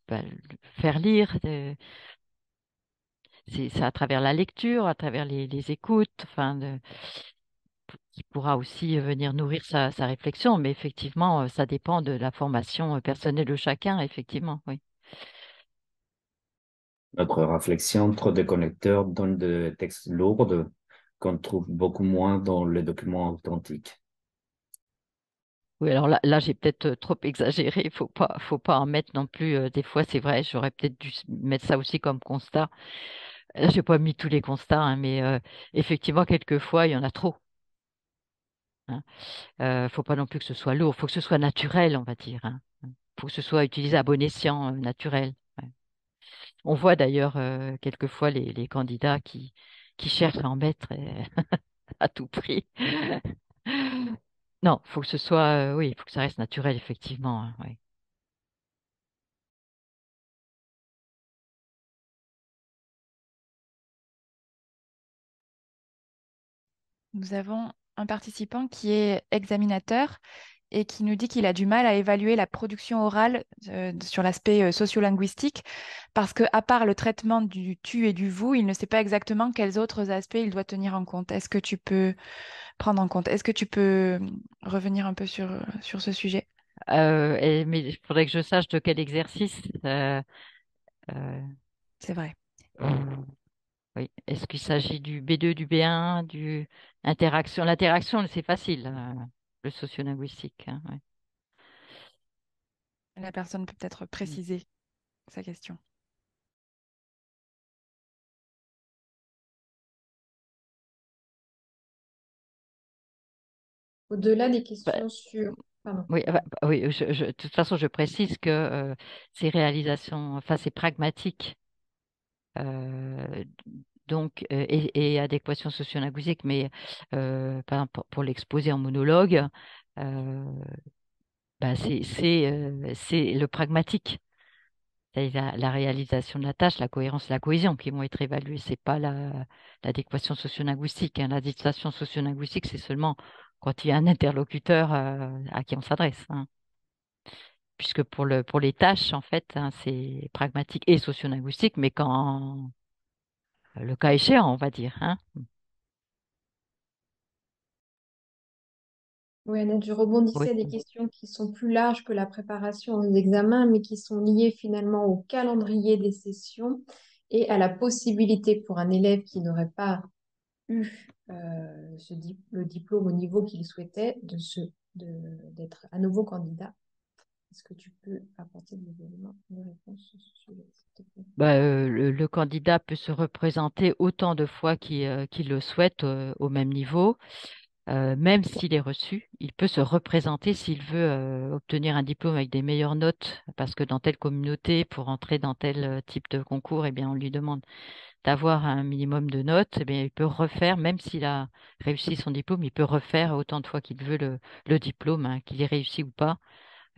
bah, faire lire. C'est à travers la lecture, à travers les écoutes, enfin, qui pourra aussi venir nourrir sa réflexion. Mais effectivement, ça dépend de la formation personnelle de chacun, effectivement, oui. Notre réflexion, trop de connecteurs donnent des textes lourds, qu'on trouve beaucoup moins dans les documents authentiques. Oui, alors là j'ai peut-être trop exagéré. Faut pas en mettre non plus. Des fois, c'est vrai, j'aurais peut-être dû mettre ça aussi comme constat. Là, j'ai pas mis tous les constats, hein, mais effectivement, quelquefois, il y en a trop. Hein. Faut pas non plus que ce soit lourd. Faut que ce soit naturel, on va dire. Hein. Faut que ce soit utilisé à bon escient, naturel. Ouais. On voit d'ailleurs quelquefois les candidats qui cherchent à en mettre à tout prix. Non, faut que ce soit, oui, il faut que ça reste naturel, effectivement. Hein, ouais. Nous avons un participant qui est examinateur et qui nous dit qu'il a du mal à évaluer la production orale sur l'aspect sociolinguistique parce que, à part le traitement du tu et du vous, il ne sait pas exactement quels autres aspects il doit tenir en compte. Est-ce que tu peux prendre en compte? Est-ce que tu peux revenir un peu sur ce sujet? Mais il faudrait que je sache de quel exercice. Euh, C'est vrai. oui. Est-ce qu'il s'agit du B2, du B1, du interaction? L'interaction, c'est facile, le socio-linguistique. Hein, ouais. La personne peut peut-être préciser sa question. Au-delà des Bah, questions sur... Pardon. oui, oui, de toute façon, je précise que ces réalisations, enfin, c'est pragmatique. euh, donc, et adéquation socio-linguistique, mais par exemple, pour l'exposer en monologue, euh, bah, c'est le pragmatique. C'est la réalisation de la tâche, la cohérence, la cohésion qui vont être évaluées. C'est pas l'adéquation socio-linguistique. Hein. L'adéquation socio-linguistique, c'est seulement quand il y a un interlocuteur à qui on s'adresse. Hein. Puisque pour les tâches, en fait, hein, c'est pragmatique et socio-linguistique, mais quand le cas échéant, on va dire. Hein. Oui, Annette, je Oui. rebondissais à des questions qui sont plus larges que la préparation aux examens, mais qui sont liées finalement au calendrier des sessions et à la possibilité pour un élève qui n'aurait pas eu le diplôme au niveau qu'il souhaitait d'être à nouveau candidat. Est-ce que tu peux apporter des éléments de réponse sur ce sujet, s'il te plaît? Bah, le candidat peut se représenter autant de fois qu'il le souhaite au même niveau. Même s'il est reçu, il peut se représenter s'il veut obtenir un diplôme avec des meilleures notes, parce que dans telle communauté, pour entrer dans tel type de concours, eh bien, on lui demande d'avoir un minimum de notes. Eh bien, il peut refaire, même s'il a réussi son diplôme, il peut refaire autant de fois qu'il veut le diplôme, hein, qu'il ait réussi ou pas.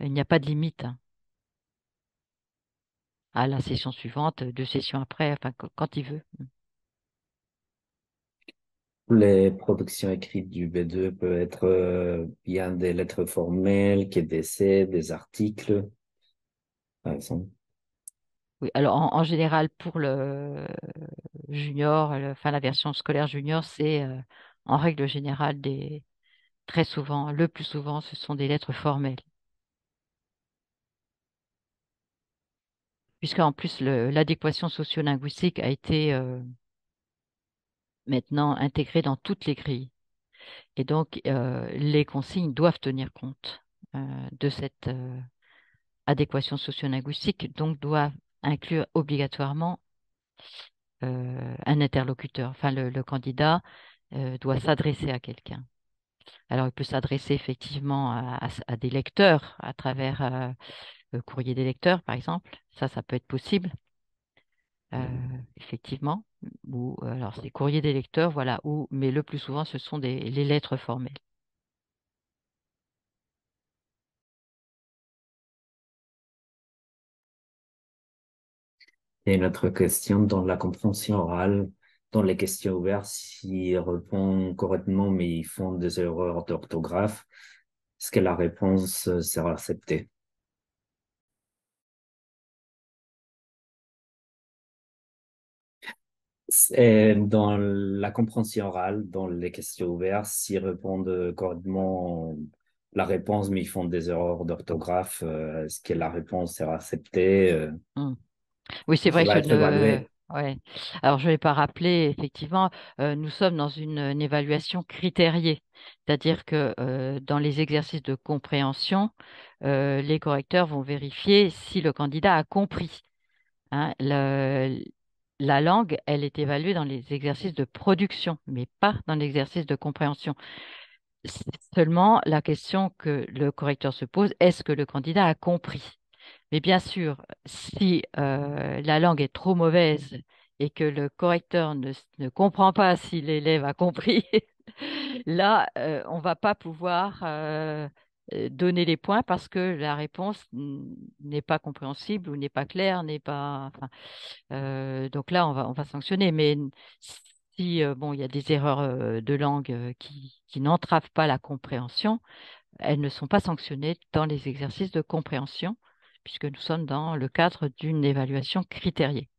Il n'y a pas de limite, hein, à la session suivante, 2 sessions après, enfin, quand il veut. Les productions écrites du B2 peuvent être bien des lettres formelles, que des essais, des articles, par exemple. Oui, alors en général, pour le junior, enfin la version scolaire junior, c'est en règle générale très souvent, le plus souvent, ce sont des lettres formelles. Puisqu'en plus, l'adéquation sociolinguistique a été maintenant intégrée dans toutes les grilles. Et donc, les consignes doivent tenir compte de cette adéquation sociolinguistique, donc doivent inclure obligatoirement un interlocuteur. Enfin, le candidat doit s'adresser à quelqu'un. Alors, il peut s'adresser effectivement à des lecteurs à travers le courrier des lecteurs, par exemple. Ça peut être possible, effectivement. Ou alors, c'est courrier des lecteurs, voilà. Ou, mais le plus souvent, ce sont les lettres formelles. Et une autre question, dans la compréhension orale, dans les questions ouvertes, s'ils répondent correctement, mais ils font des erreurs d'orthographe, est-ce que la réponse sera acceptée? Et dans la compréhension orale, dans les questions ouvertes, s'ils répondent correctement la réponse, mais ils font des erreurs d'orthographe, est-ce que la réponse sera acceptée? Hmm. Oui, c'est Ça vrai, va être évalué. Ouais. Alors, je ne vais pas rappeler, effectivement, nous sommes dans une évaluation critériée, c'est-à-dire que dans les exercices de compréhension, les correcteurs vont vérifier si le candidat a compris. Hein. La langue, elle est évaluée dans les exercices de production, mais pas dans l'exercice de compréhension. C'est seulement la question que le correcteur se pose, est-ce que le candidat a compris? Mais bien sûr, si la langue est trop mauvaise et que le correcteur ne comprend pas si l'élève a compris, là, on va pas pouvoir donner les points parce que la réponse n'est pas compréhensible ou n'est pas claire, n'est pas. Enfin, donc là, on va sanctionner. Mais si bon, il y a des erreurs de langue qui n'entravent pas la compréhension, elles ne sont pas sanctionnées dans les exercices de compréhension, puisque nous sommes dans le cadre d'une évaluation critériée.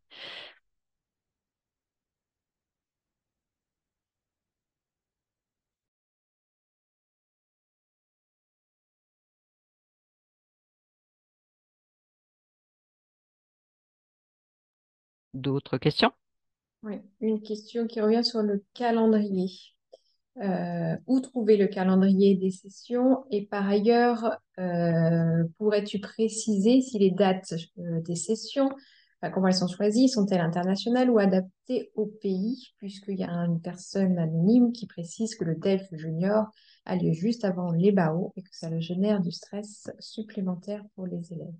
D'autres questions? Oui, une question qui revient sur le calendrier. Où trouver le calendrier des sessions? Et par ailleurs, pourrais-tu préciser si les dates des sessions, comment elles sont choisies, sont-elles internationales ou adaptées au pays? Puisqu'il y a une personne anonyme qui précise que le DELF Junior a lieu juste avant les BAO et que ça le génère du stress supplémentaire pour les élèves.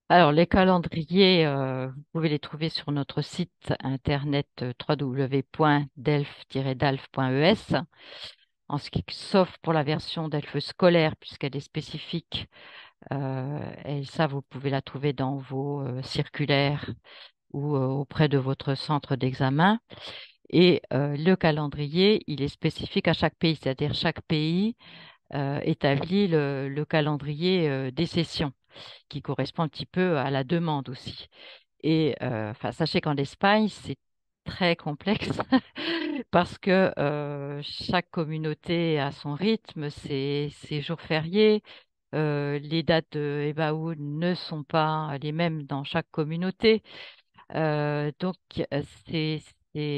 Alors, les calendriers, vous pouvez les trouver sur notre site internet www.delf-dalf.es. Sauf pour la version Delf scolaire, puisqu'elle est spécifique, et ça, vous pouvez la trouver dans vos circulaires ou auprès de votre centre d'examen. Et le calendrier, il est spécifique à chaque pays, c'est-à-dire chaque pays établit le calendrier des sessions, qui correspond un petit peu à la demande aussi. Et enfin, sachez qu'en Espagne, c'est très complexe parce que chaque communauté a son rythme, ses jours fériés. Les dates de Ebaoud ne sont pas les mêmes dans chaque communauté. Donc, c'est,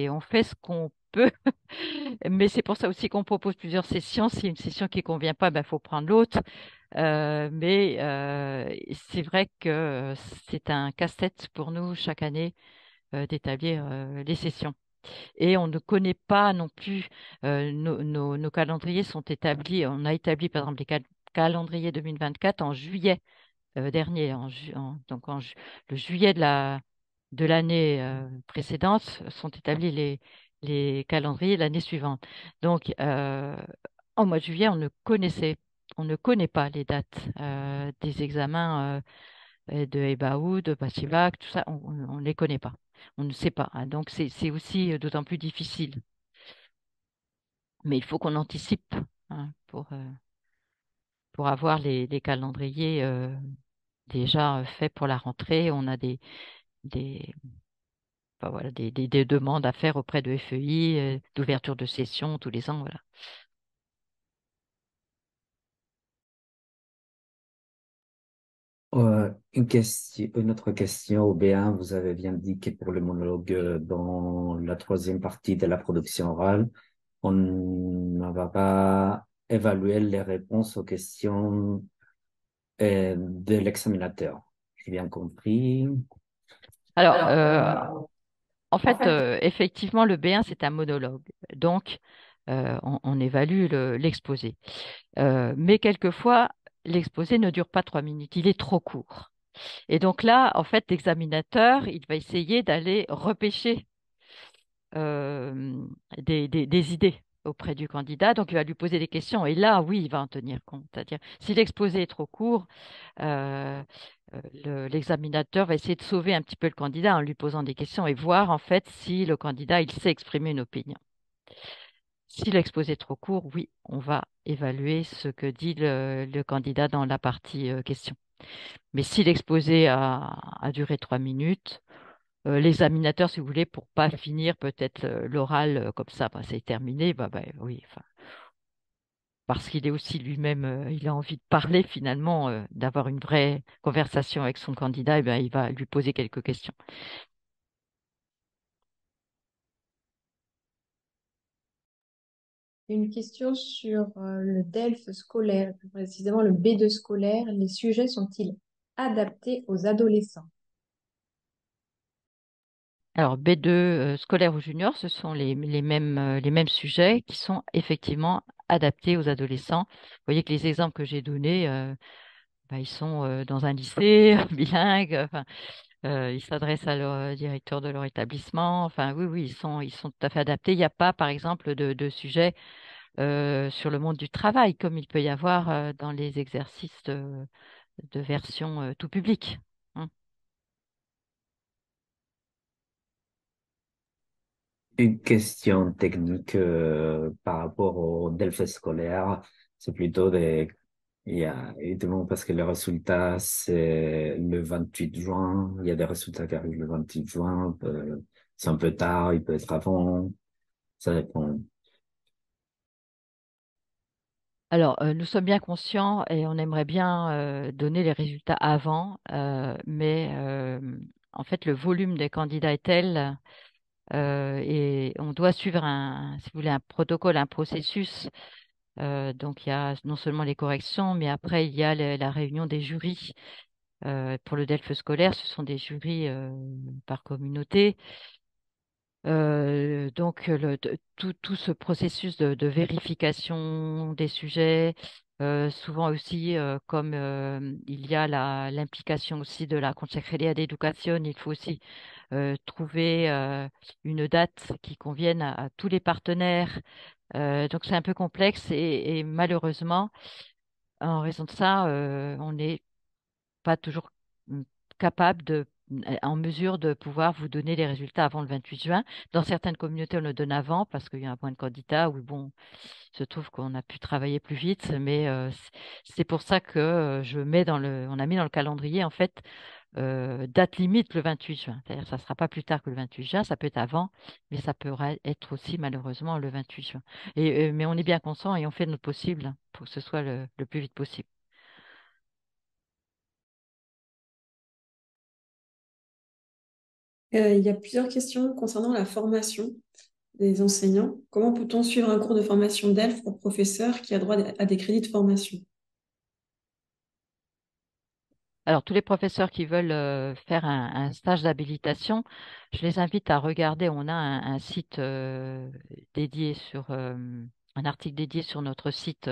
on fait ce qu'on peut, mais c'est pour ça aussi qu'on propose plusieurs sessions. Si une session qui convient pas, ben, faut prendre l'autre. Mais c'est vrai que c'est un casse-tête pour nous chaque année d'établir les sessions. Et on ne connaît pas non plus, nos calendriers sont établis, on a établi par exemple les calendriers 2024 en juillet dernier, donc le juillet de l'année précédente sont établis les calendriers de l'année suivante. Donc, en mois de juillet, on ne connaît pas les dates des examens de EBAU, de Bachivac, tout ça, on ne les connaît pas. On ne sait pas. Hein. Donc, c'est aussi d'autant plus difficile. Mais il faut qu'on anticipe hein, pour avoir les calendriers déjà faits pour la rentrée. On a des, enfin, voilà, des demandes à faire auprès de FEI, d'ouverture de session tous les ans. Voilà. Une autre question au B1, vous avez bien dit que pour le monologue, dans la troisième partie de la production orale, on ne va pas évaluer les réponses aux questions de l'examinateur. J'ai bien compris. Alors, en fait, effectivement, le B1, c'est un monologue. Donc, on évalue l'exposé. Mais quelquefois, l'exposé ne dure pas 3 minutes, il est trop court. Et donc là, en fait, l'examinateur, il va essayer d'aller repêcher euh, des idées auprès du candidat. Donc, il va lui poser des questions. Et là, oui, il va en tenir compte. C'est-à-dire, si l'exposé est trop court, euh, l'examinateur va essayer de sauver un petit peu le candidat en lui posant des questions et voir, en fait, si le candidat, il sait exprimer une opinion. Si l'exposé est trop court, oui, on va évaluer ce que dit le candidat dans la partie question. Mais si l'exposé a duré 3 minutes, l'examinateur, si vous voulez, pour pas finir peut-être l'oral comme ça, bah, c'est terminé, bah, oui, enfin, parce qu'il est aussi lui-même, il a envie de parler finalement, d'avoir une vraie conversation avec son candidat, et bien, il va lui poser quelques questions. Une question sur le DELF scolaire, plus précisément le B2 scolaire. Les sujets sont-ils adaptés aux adolescents? Alors, B2 scolaire ou junior, ce sont les mêmes sujets qui sont effectivement adaptés aux adolescents. Vous voyez que les exemples que j'ai donnés, ils sont dans un lycée bilingue, enfin, ils s'adressent à leur directeur de leur établissement. Enfin, oui, oui, ils sont tout à fait adaptés. Il n'y a pas, par exemple, de sujet sur le monde du travail, comme il peut y avoir dans les exercices de version tout public. Hein. Une question technique par rapport au DELF scolaire, c'est plutôt des... Il y a, évidemment, parce que le résultat, c'est le 28 juin. Il y a des résultats qui arrivent le 28 juin. C'est un peu tard, il peut être avant. Ça dépend. Alors, nous sommes bien conscients et on aimerait bien donner les résultats avant, mais en fait, le volume des candidats est tel et on doit suivre si vous voulez, un protocole, un processus. Donc, il y a non seulement les corrections, mais après, il y a la réunion des jurys. Pour le DELF scolaire, ce sont des jurys par communauté. Donc, tout ce processus de vérification des sujets, souvent aussi, comme il y a l'implication aussi de la Consejería de Educación, il faut aussi trouver une date qui convienne à tous les partenaires. Donc, c'est un peu complexe et malheureusement, en raison de ça, on n'est pas toujours capable en mesure de pouvoir vous donner les résultats avant le 28 juin. Dans certaines communautés, on le donne avant parce qu'il y a un point de candidat où, bon, il se trouve qu'on a pu travailler plus vite, mais c'est pour ça que on a mis dans le calendrier, en fait, date limite le 28 juin. C'est-à-dire que ça ne sera pas plus tard que le 28 juin, ça peut être avant, mais ça pourra être aussi malheureusement le 28 juin. Mais on est bien conscient et on fait notre possible pour que ce soit le plus vite possible. Il y a plusieurs questions concernant la formation des enseignants. Comment peut-on suivre un cours de formation d'ELF pour professeur qui a droit à des crédits de formation? Alors, tous les professeurs qui veulent faire un stage d'habilitation, je les invite à regarder. On a un site dédié un article dédié sur notre site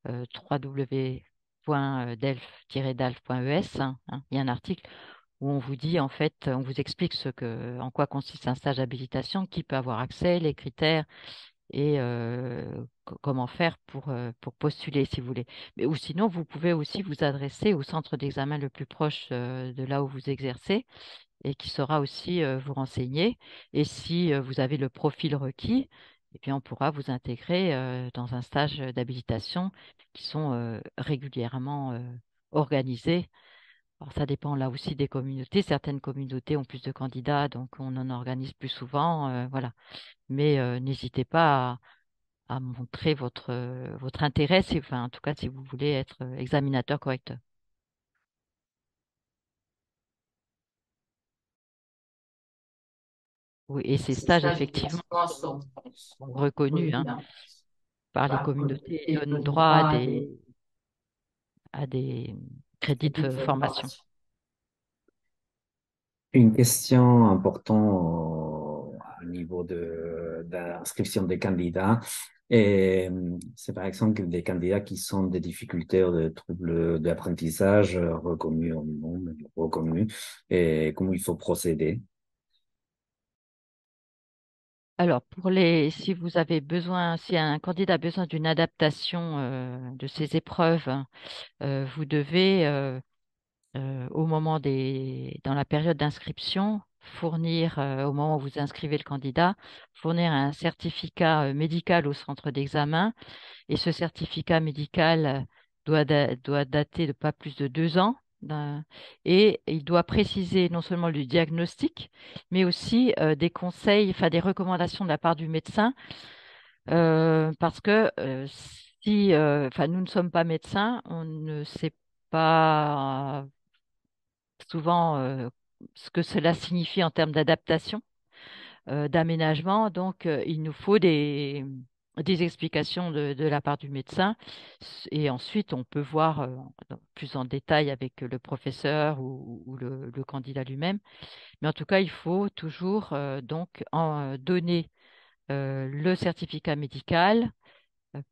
www.delf-dalf.es. Hein. Il y a un article où on vous dit, en fait, on vous explique en quoi consiste un stage d'habilitation, qui peut avoir accès, les critères et comment faire pour postuler, si vous voulez. Ou sinon, vous pouvez aussi vous adresser au centre d'examen le plus proche de là où vous exercez et qui saura aussi vous renseigner. Et si vous avez le profil requis, eh bien, on pourra vous intégrer dans un stage d'habilitation qui sont régulièrement organisés. Alors, ça dépend là aussi des communautés. Certaines communautés ont plus de candidats, donc on en organise plus souvent. Voilà. Mais n'hésitez pas à montrer votre intérêt, enfin, en tout cas, si vous voulez être examinateur correcteur. Oui, et ces stages, effectivement, sont reconnus hein, par les communautés et donnent droit à des crédits de formation. Une question importante au niveau d'inscription des candidats, et c'est par exemple des candidats qui sont des difficultés ou des troubles d'apprentissage reconnus ou non reconnus, et comment il faut procéder. Alors, si vous avez besoin, si un candidat a besoin d'une adaptation de ses épreuves, vous devez dans la période d'inscription, fournir, au moment où vous inscrivez le candidat, fournir un certificat médical au centre d'examen. Et ce certificat médical doit dater de pas plus de 2 ans. Et il doit préciser non seulement le diagnostic, mais aussi des conseils, enfin des recommandations de la part du médecin, parce que si, enfin, nous ne sommes pas médecins, on ne sait pas souvent ce que cela signifie en termes d'adaptation, d'aménagement. Donc, il nous faut des explications de la part du médecin. Et ensuite, on peut voir plus en détail avec le professeur ou le candidat lui-même. Mais en tout cas, il faut toujours donc donner le certificat médical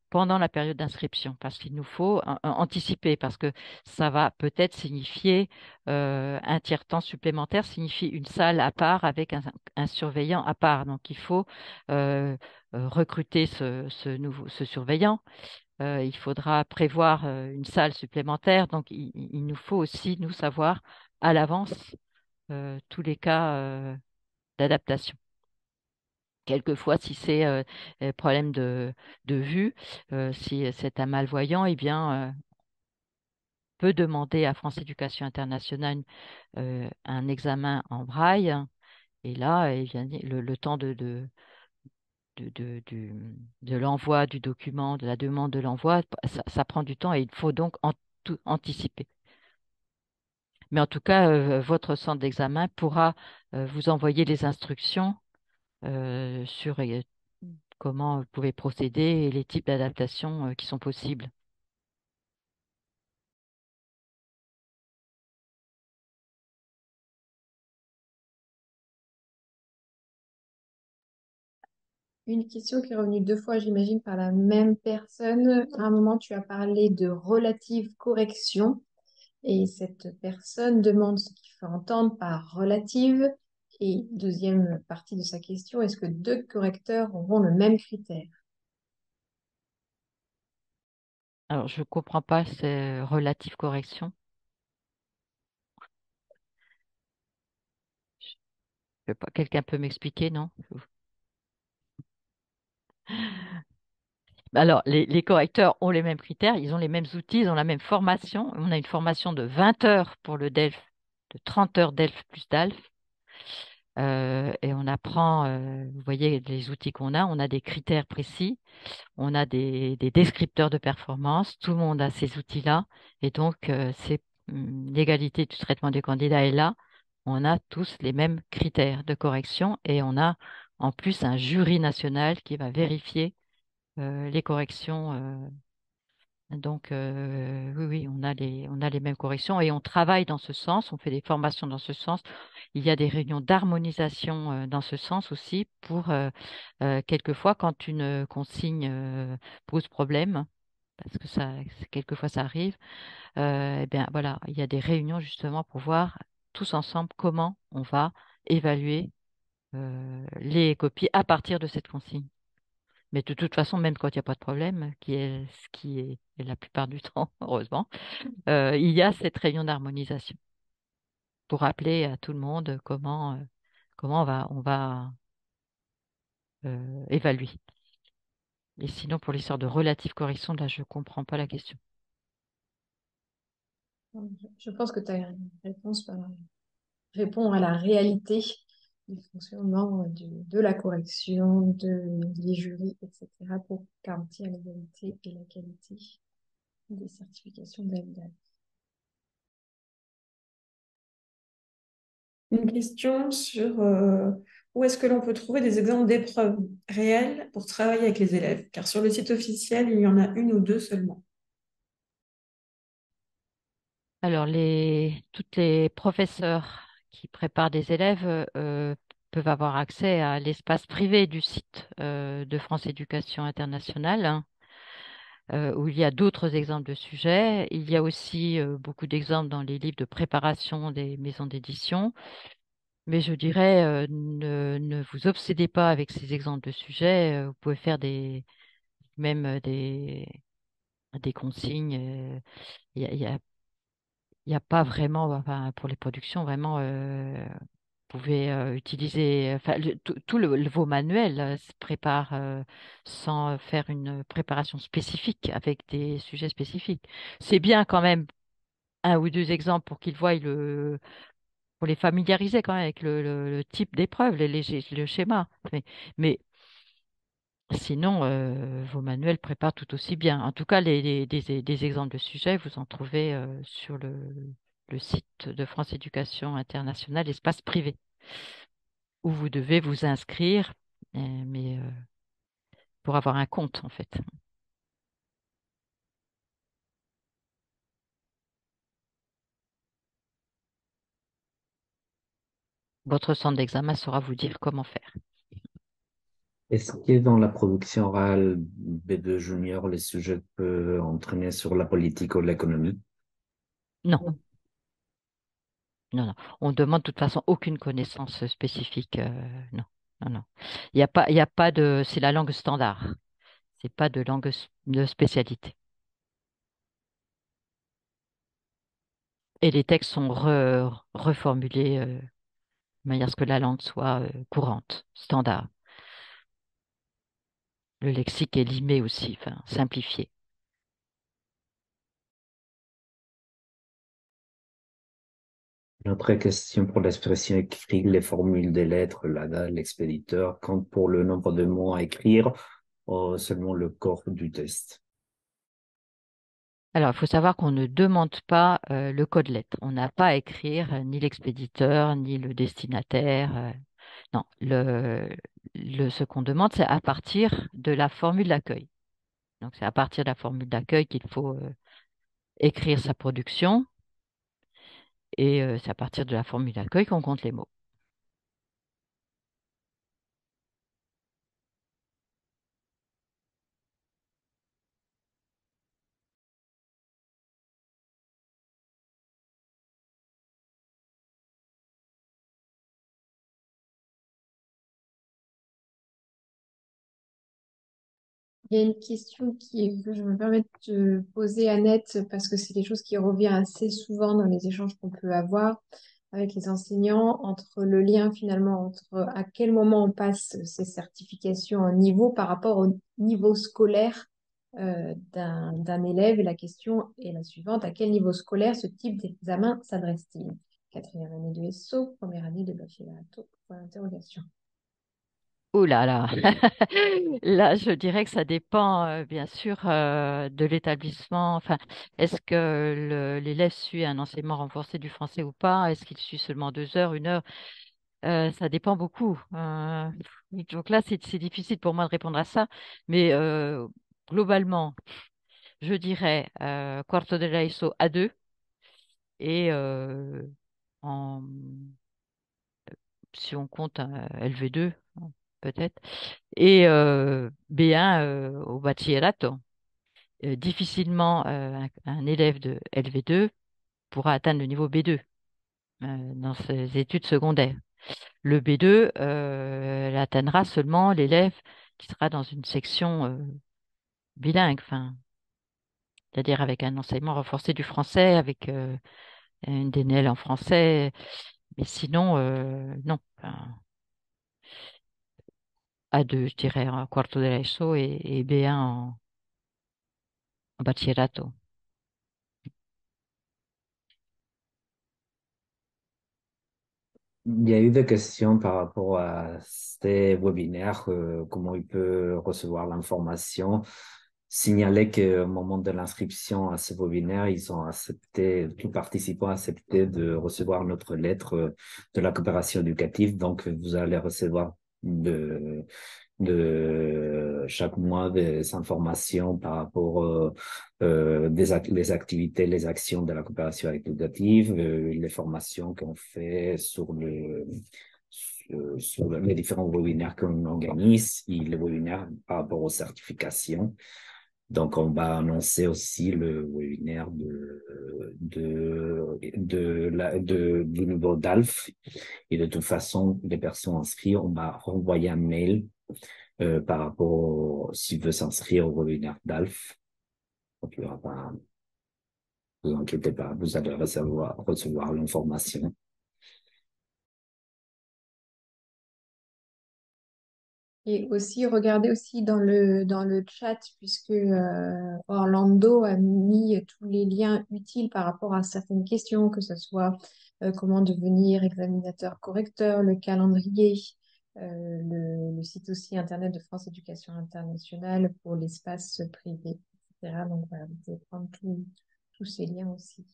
pendant la période d'inscription, parce qu'il nous faut anticiper, parce que ça va peut-être signifier un tiers-temps supplémentaire, signifie une salle à part avec un surveillant à part. Donc il faut euh, recruter ce surveillant. Il faudra prévoir une salle supplémentaire. Donc il nous faut aussi nous savoir à l'avance tous les cas d'adaptation. Quelquefois, si c'est problème de vue, si c'est un malvoyant, eh bien, peut demander à France Éducation Internationale un examen en braille. Et là, eh bien, le temps de, de, du- de l'envoi du document, de la demande de l'envoi, ça prend du temps et il faut donc anticiper. Mais en tout cas, votre centre d'examen pourra vous envoyer les instructions sur comment vous pouvez procéder et les types d'adaptations qui sont possibles. Une question qui est revenue deux fois, j'imagine, par la même personne. À un moment, tu as parlé de relative correction et cette personne demande ce qu'il faut entendre par relative. Et deuxième partie de sa question, est-ce que deux correcteurs auront le même critère? Alors, je ne comprends pas ces relatives corrections. Je sais pas, quelqu'un peut m'expliquer, non? Alors, les correcteurs ont les mêmes critères, ils ont les mêmes outils, ils ont la même formation. On a une formation de 20 heures pour le DELF, de 30 heures DELF plus DALF. Et on apprend, vous voyez les outils qu'on a, on a des critères précis, on a des descripteurs de performance, tout le monde a ces outils-là. Et donc, l'égalité du traitement des candidats est là. On a tous les mêmes critères de correction et on a en plus un jury national qui va vérifier les corrections. Donc, oui, oui, on a les mêmes corrections et on travaille dans ce sens, on fait des formations dans ce sens. Il y a des réunions d'harmonisation dans ce sens aussi pour quelquefois quand une consigne pose problème, parce que quelquefois ça arrive, eh bien voilà, il y a des réunions justement pour voir tous ensemble comment on va évaluer les copies à partir de cette consigne. Mais de toute façon, même quand il n'y a pas de problème, qui est ce qui est la plupart du temps, heureusement, il y a cette réunion d'harmonisation pour rappeler à tout le monde comment on va évaluer. Et sinon, pour l'histoire de relative correction, là, je comprends pas la question. Je pense que ta réponse répond à la réalité du fonctionnement de la correction, des jurys, etc., pour garantir l'égalité et la qualité des certifications d'AIDA. Une question sur où est-ce que l'on peut trouver des exemples d'épreuves réelles pour travailler avec les élèves, car sur le site officiel, il y en a une ou deux seulement. Alors, toutes les professeurs qui préparent des élèves peuvent avoir accès à l'espace privé du site de France Éducation Internationale, hein, où il y a d'autres exemples de sujets. Il y a aussi beaucoup d'exemples dans les livres de préparation des maisons d'édition. Mais je dirais, ne vous obsédez pas avec ces exemples de sujets. Vous pouvez faire même des consignes. Il y a Il n'y a pas vraiment, enfin, pour les productions, vraiment, vous pouvez utiliser, enfin, vos manuels se préparent sans faire une préparation spécifique avec des sujets spécifiques. C'est bien quand même un ou deux exemples pour qu'ils voient pour les familiariser quand même avec le type d'épreuve, le schéma. Mais Sinon, vos manuels préparent tout aussi bien. En tout cas, des exemples de sujets, vous en trouvez sur le site de France Éducation Internationale, espace privé, où vous devez vous inscrire, mais pour avoir un compte, en fait. Votre centre d'examen saura vous dire comment faire. Est-ce que dans la production orale B2 junior, les sujets peuvent entraîner sur la politique ou l'économie? Non, non, non. On demande de toute façon aucune connaissance spécifique. Non, non, non. Il y a pas de. C'est la langue standard. C'est pas de langue de spécialité. Et les textes sont reformulés de manière à ce que la langue soit courante, standard. Le lexique est limé aussi, enfin, simplifié. Une autre question pour l'expression écrite, les formules des lettres, la date, l'expéditeur, quand pour le nombre de mots à écrire, seulement le corps du test. Alors, il faut savoir qu'on ne demande pas le code lettre. On n'a pas à écrire ni l'expéditeur, ni le destinataire. Non, ce qu'on demande, c'est à partir de la formule d'accueil. Donc, c'est à partir de la formule d'accueil qu'il faut écrire sa production. Et c'est à partir de la formule d'accueil qu'on compte les mots. Il y a une question que je me permets de te poser, Annette, parce que c'est quelque chose qui revient assez souvent dans les échanges qu'on peut avoir avec les enseignants, entre le lien finalement entre à quel moment on passe ces certifications en niveau par rapport au niveau scolaire d'un élève. Et la question est la suivante, à quel niveau scolaire ce type d'examen s'adresse-t-il? Quatrième année de SO, première année de baccalauréat, point d'interrogation. Ouh là là, là je dirais que ça dépend bien sûr de l'établissement. Enfin, est-ce que l'élève suit un enseignement renforcé du français ou pas? Est-ce qu'il suit seulement 2 heures, 1 heure? Ça dépend beaucoup. Donc là, c'est difficile pour moi de répondre à ça, mais globalement, je dirais quarto de l'ESO A2 et en, si on compte un LV2, hein, peut-être, et B1 au bachillerato. Difficilement un élève de LV2 pourra atteindre le niveau B2 dans ses études secondaires. Le B2 l'atteindra seulement l'élève qui sera dans une section bilingue, enfin, c'est-à-dire avec un enseignement renforcé du français, avec une DNL en français, mais sinon, non. Enfin, A2, je dirais, en quarto de l'ESO et B1 en bachillerato. Il y a eu des questions par rapport à ces webinaires, comment il peut recevoir l'information. Signaler qu'au moment de l'inscription à ce webinaire, ils ont accepté, tout participant a accepté de recevoir notre lettre de la coopération éducative. Donc, vous allez recevoir de chaque mois des informations par rapport les activités, les actions de la coopération éducative, les formations qu'on fait sur les différents webinaires qu'on organise et les webinaires par rapport aux certifications. Donc, on va annoncer aussi le webinaire du niveau DALF. Et de toute façon, les personnes inscrites, on va renvoyer un mail par rapport s'il veut s'inscrire au webinaire d'ALF. Donc, il y aura pas, ne vous inquiétez pas, vous allez recevoir l'information. Et aussi, regardez aussi dans le chat, puisque Orlando a mis tous les liens utiles par rapport à certaines questions, que ce soit comment devenir examinateur correcteur, le calendrier, le site aussi internet de France Éducation Internationale pour l'espace privé, etc. Donc voilà, vous pouvez prendre tous ces liens aussi.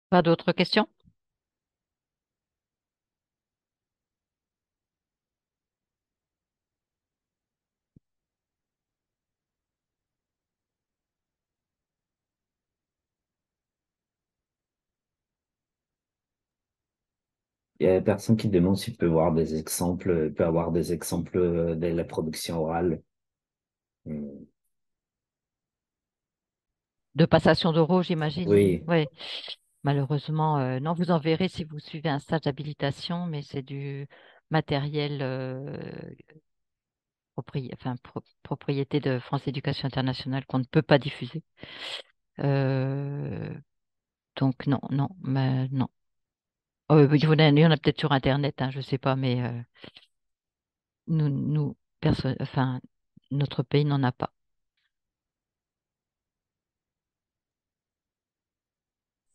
Pas d'autres questions? Il y a personne qui demande s'il peut voir des exemples, peut avoir des exemples de la production orale. Hmm. De passation d'oraux, j'imagine. Oui, Oui. Malheureusement, non, vous en verrez si vous suivez un stage d'habilitation, mais c'est du matériel propriété de France Éducation Internationale qu'on ne peut pas diffuser. Euh, donc non, non, mais non. Il y en a peut-être sur Internet, hein, je sais pas, mais enfin, notre pays n'en a pas.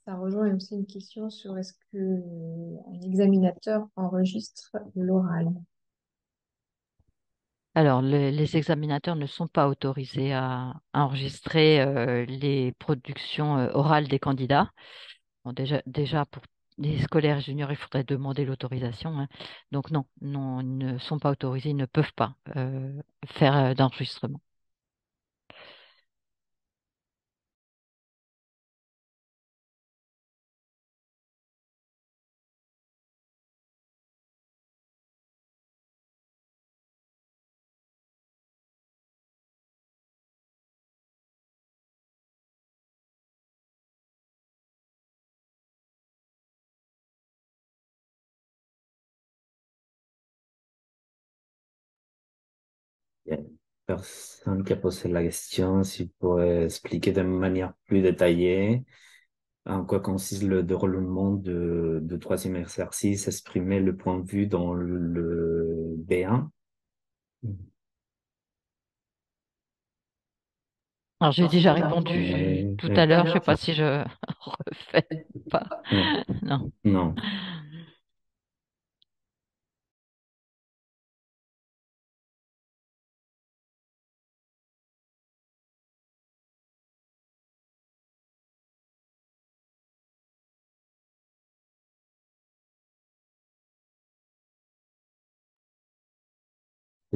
Ça rejoint aussi une question sur est-ce que un examinateur enregistre l'oral. Alors, les examinateurs ne sont pas autorisés à enregistrer les productions orales des candidats. Bon, déjà, pour les scolaires et juniors, il faudrait demander l'autorisation, hein. Donc non, non, ils ne sont pas autorisés, ils ne peuvent pas faire d'enregistrement. il y a personne qui a posé la question, s'il pourrait expliquer de manière plus détaillée en quoi consiste le déroulement de troisième exercice, exprimer le point de vue dans le B1. Alors, j'ai déjà répondu tout à l'heure, je ne sais pas si je refais pas. Non. Non.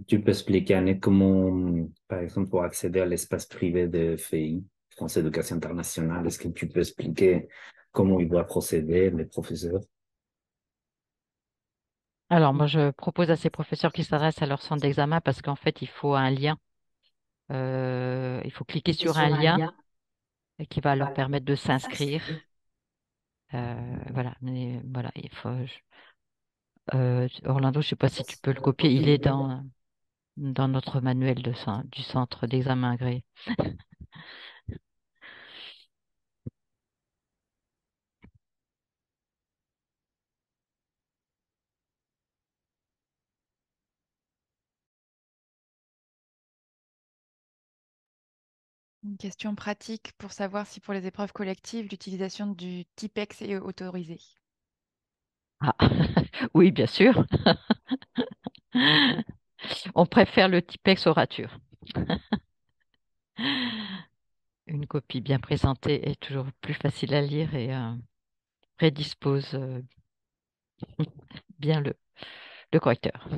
Tu peux expliquer, Annette, comment, par exemple, pour accéder à l'espace privé de FEI, France Éducation Internationale, est-ce que tu peux expliquer comment il doit procéder, les professeurs? Alors, moi, je propose à ces professeurs qui s'adressent à leur centre d'examen parce qu'en fait, il faut un lien. Il faut cliquer sur un lien qui va leur permettre de s'inscrire. Voilà, mais voilà, Orlando, je sais pas si tu peux le copier. Il est dans notre manuel du centre d'examen agréé. Une question pratique pour savoir si pour les épreuves collectives, l'utilisation du TIPEX est autorisée. Ah, oui, bien sûr. On préfère le Tipex orature. Une copie bien présentée est toujours plus facile à lire et prédispose bien le correcteur.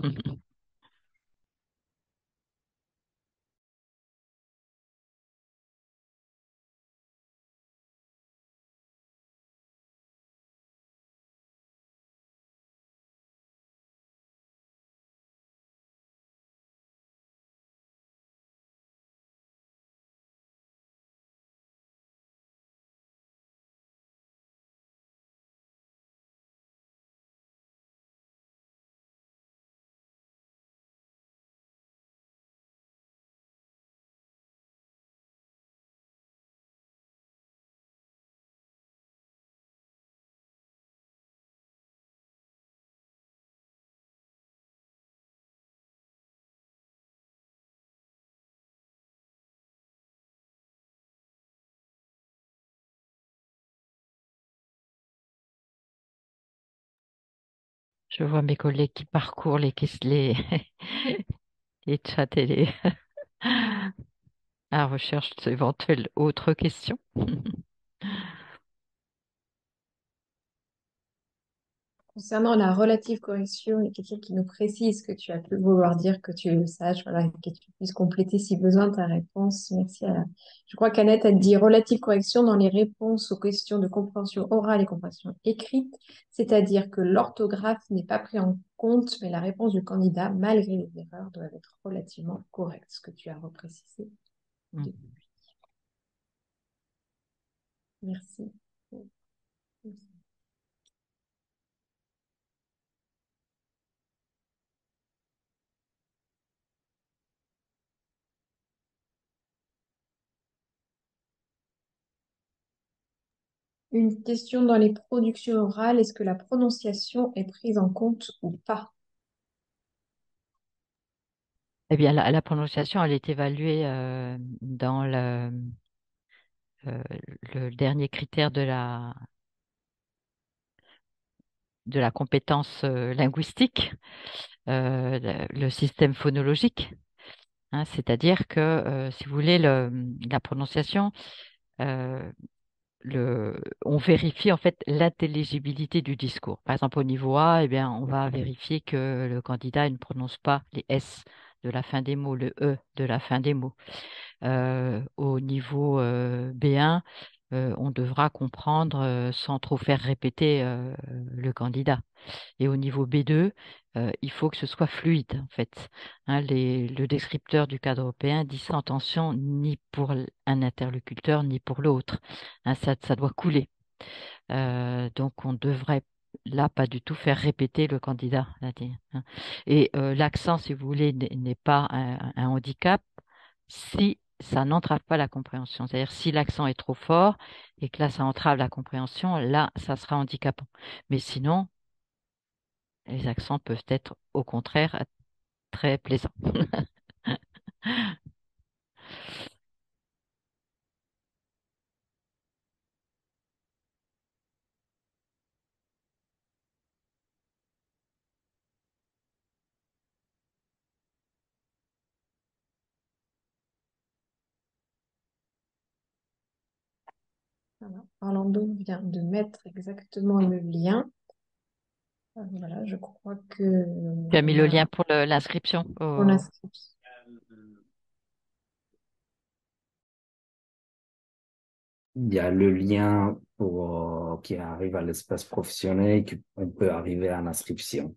Je vois mes collègues qui parcourent les chats et à la recherche d'éventuelles autres questions. Concernant la relative correction, il y a quelqu'un qui nous précise que tu as pu vouloir dire que tu le saches, voilà, que tu puisses compléter si besoin ta réponse. Merci à Je crois qu'Annette a dit relative correction dans les réponses aux questions de compréhension orale et compréhension écrite, c'est-à-dire que l'orthographe n'est pas pris en compte, mais la réponse du candidat, malgré les erreurs, doit être relativement correcte, ce que tu as reprécisé Mm. depuis. Merci. Une question dans les productions orales, est-ce que la prononciation est prise en compte ou pas? Eh bien, la prononciation, elle est évaluée dans euh, le dernier critère de la compétence linguistique, le système phonologique. Hein, c'est-à-dire que, si vous voulez, la prononciation, euh, on vérifie en fait l'intelligibilité du discours. Par exemple, au niveau A, eh bien, on va vérifier que le candidat ne prononce pas les S de la fin des mots, le E de la fin des mots. Au niveau B1, on devra comprendre sans trop faire répéter le candidat. Et au niveau B2, il faut que ce soit fluide, en fait. Hein, le descripteur du cadre européen dit sans tension ni pour un interlocuteur ni pour l'autre. Hein, ça doit couler. Donc, on devrait là pas du tout faire répéter le candidat. Hein. Et l'accent, si vous voulez, n'est pas un handicap si ça n'entrave pas la compréhension. C'est-à-dire si l'accent est trop fort et que là, ça entrave la compréhension, là, ça sera handicapant. Mais sinon, les accents peuvent être au contraire très plaisants. Voilà. Orlando vient de mettre exactement le lien. Voilà, je crois que Tu as mis on le a lien pour l'inscription. pour l'inscription. Il y a le lien qui arrive à l'espace professionnel et qu'on peut arriver à l'inscription.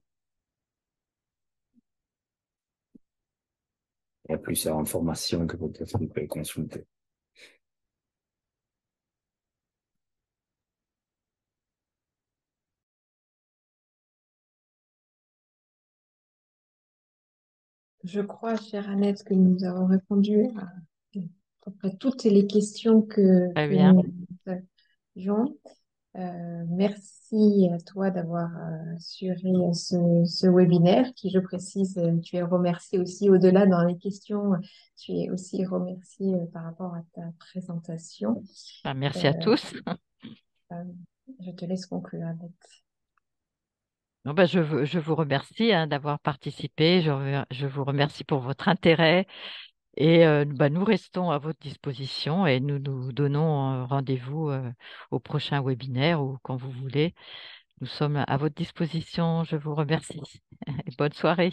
Il y a plusieurs informations que peut-être vous pouvez consulter. Je crois, chère Annette, que nous avons répondu à peu près toutes les questions Très que bien. nous avions. Merci à toi d'avoir assuré ce webinaire qui, je précise, tu es remercié aussi au-delà dans les questions, tu es aussi remercié par rapport à ta présentation. Merci à Euh, tous. euh, je te laisse conclure, Annette. Non, ben, je vous remercie d'avoir participé. Je vous remercie pour votre intérêt. Et nous restons à votre disposition et nous nous donnons rendez-vous au prochain webinaire ou quand vous voulez. Nous sommes à votre disposition. Je vous remercie. Bonne soirée.